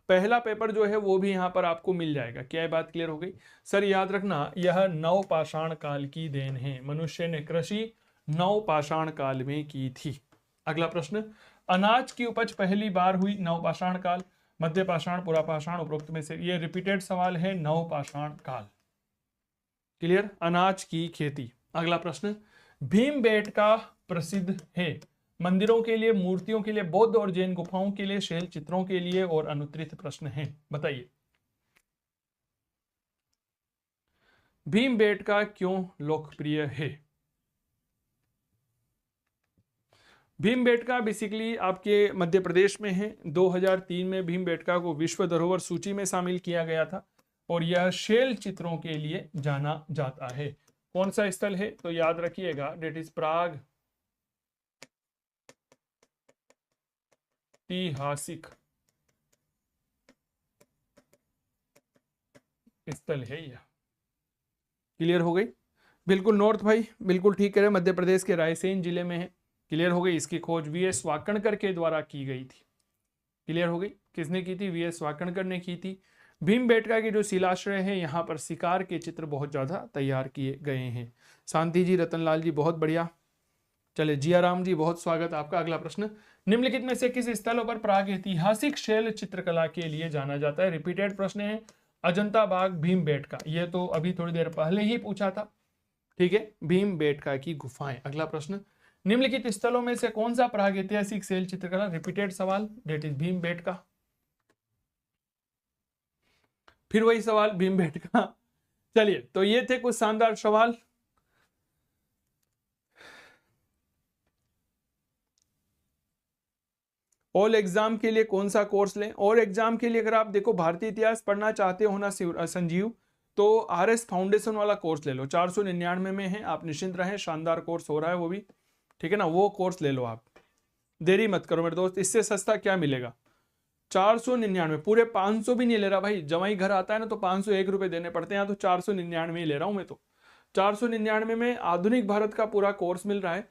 पहला पेपर जो है वो भी यहाँ पर आपको मिल जाएगा। क्या ये बात क्लियर हो गई? सर याद रखना, यह नवपाषाण काल की देन है। मनुष्य ने कृषि नवपाषाण काल में की थी। अगला प्रश्न, अनाज की उपज पहली बार हुई नवपाषाण काल, मध्य पाषाण, पुरा पाषाण, उपरोक्त में से? ये रिपीटेड सवाल है, नवपाषाण काल। क्लियर? अनाज की खेती। अगला प्रश्न, भीमबेटका प्रसिद्ध है मंदिरों के लिए, मूर्तियों के लिए, बौद्ध और जैन गुफाओं के लिए, शैल चित्रों के लिए और अनुत्तरित प्रश्न है, बताइए। भीमबेटका क्यों लोकप्रिय है? भीमबेटका बेसिकली आपके मध्य प्रदेश में है। 2003 में भीमबेटका को विश्व धरोहर सूची में शामिल किया गया था और यह शैल चित्रों के लिए जाना जाता है। कौन सा स्थल है? तो याद रखिएगा, डेट इज प्राग ऐतिहासिक स्थल है यह। क्लियर हो गई? बिल्कुल नॉर्थ भाई, बिल्कुल ठीक कह रहे, मध्य प्रदेश के रायसेन जिले में है। क्लियर हो गई? इसकी खोज वीएस वाकणकर के द्वारा की गई थी। क्लियर हो गई? किसने की थी? वीएस वाकणकर ने की थी। भीमबेटका के जो शिलाश्रय है यहाँ पर शिकार के चित्र बहुत ज्यादा तैयार किए गए हैं। शांति जी, रतनलाल जी, बहुत बढ़िया। चले, जियाराम जी, बहुत स्वागत आपका। अगला प्रश्न, निम्नलिखित में से किस स्थलों पर प्राग ऐतिहासिक शैल चित्रकला के लिए जाना जाता है? रिपीटेड प्रश्न है। अजंता बाग, भीमबेटका, यह तो अभी थोड़ी देर पहले ही पूछा था। ठीक है, भीमबेटका की गुफाएं। अगला प्रश्न, निम्नलिखित स्थलों में से कौन सा प्राग ऐतिहासिक शैल चित्रकला? रिपीटेड सवाल, डेट इज भीमबेटका। फिर वही सवाल, भीमबेटका। चलिए, तो ये थे कुछ शानदार सवाल। ऑल एग्जाम के लिए कौन सा कोर्स लें? और एग्जाम के लिए अगर आप देखो भारतीय इतिहास पढ़ना चाहते हो ना संजीव, तो आरएस फाउंडेशन वाला कोर्स ले लो। 499 में है, आप निश्चिंत रहें, शानदार कोर्स हो रहा है वो भी। ठीक है ना, वो कोर्स ले लो आप, देरी मत करो मेरे दोस्त। इससे सस्ता क्या मिलेगा? 499, पूरे 500 भी नहीं ले रहा भाई। जवाई घर आता है ना तो 501 रुपए देने पड़ते हैं, तो 499 ही ले रहा हूं मैं तो। 499 में आधुनिक भारत का पूरा कोर्स मिल रहा है।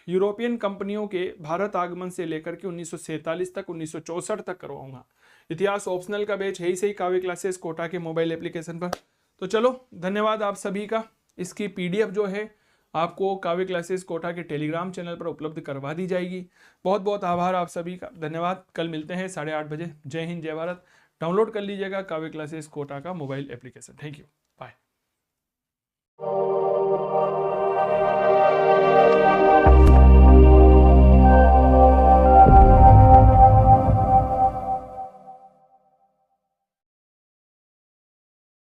यूरोपियन कंपनियों के भारत आगमन से लेकर के 1947 तक, 1964 तक करवाऊंगा। इतिहास ऑप्शनल का बैच है ही सही, काव्य क्लासेस कोटा के मोबाइल एप्लीकेशन पर। तो चलो, धन्यवाद आप सभी का। इसकी पीडीएफ जो है आपको काव्य क्लासेस कोटा के टेलीग्राम चैनल पर उपलब्ध करवा दी जाएगी। बहुत बहुत आभार आप सभी का, धन्यवाद। कल मिलते हैं 8:30 बजे। जय हिंद, जय भारत। डाउनलोड कर लीजिएगा काव्य क्लासेस कोटा का mobile application. Thank you, bye.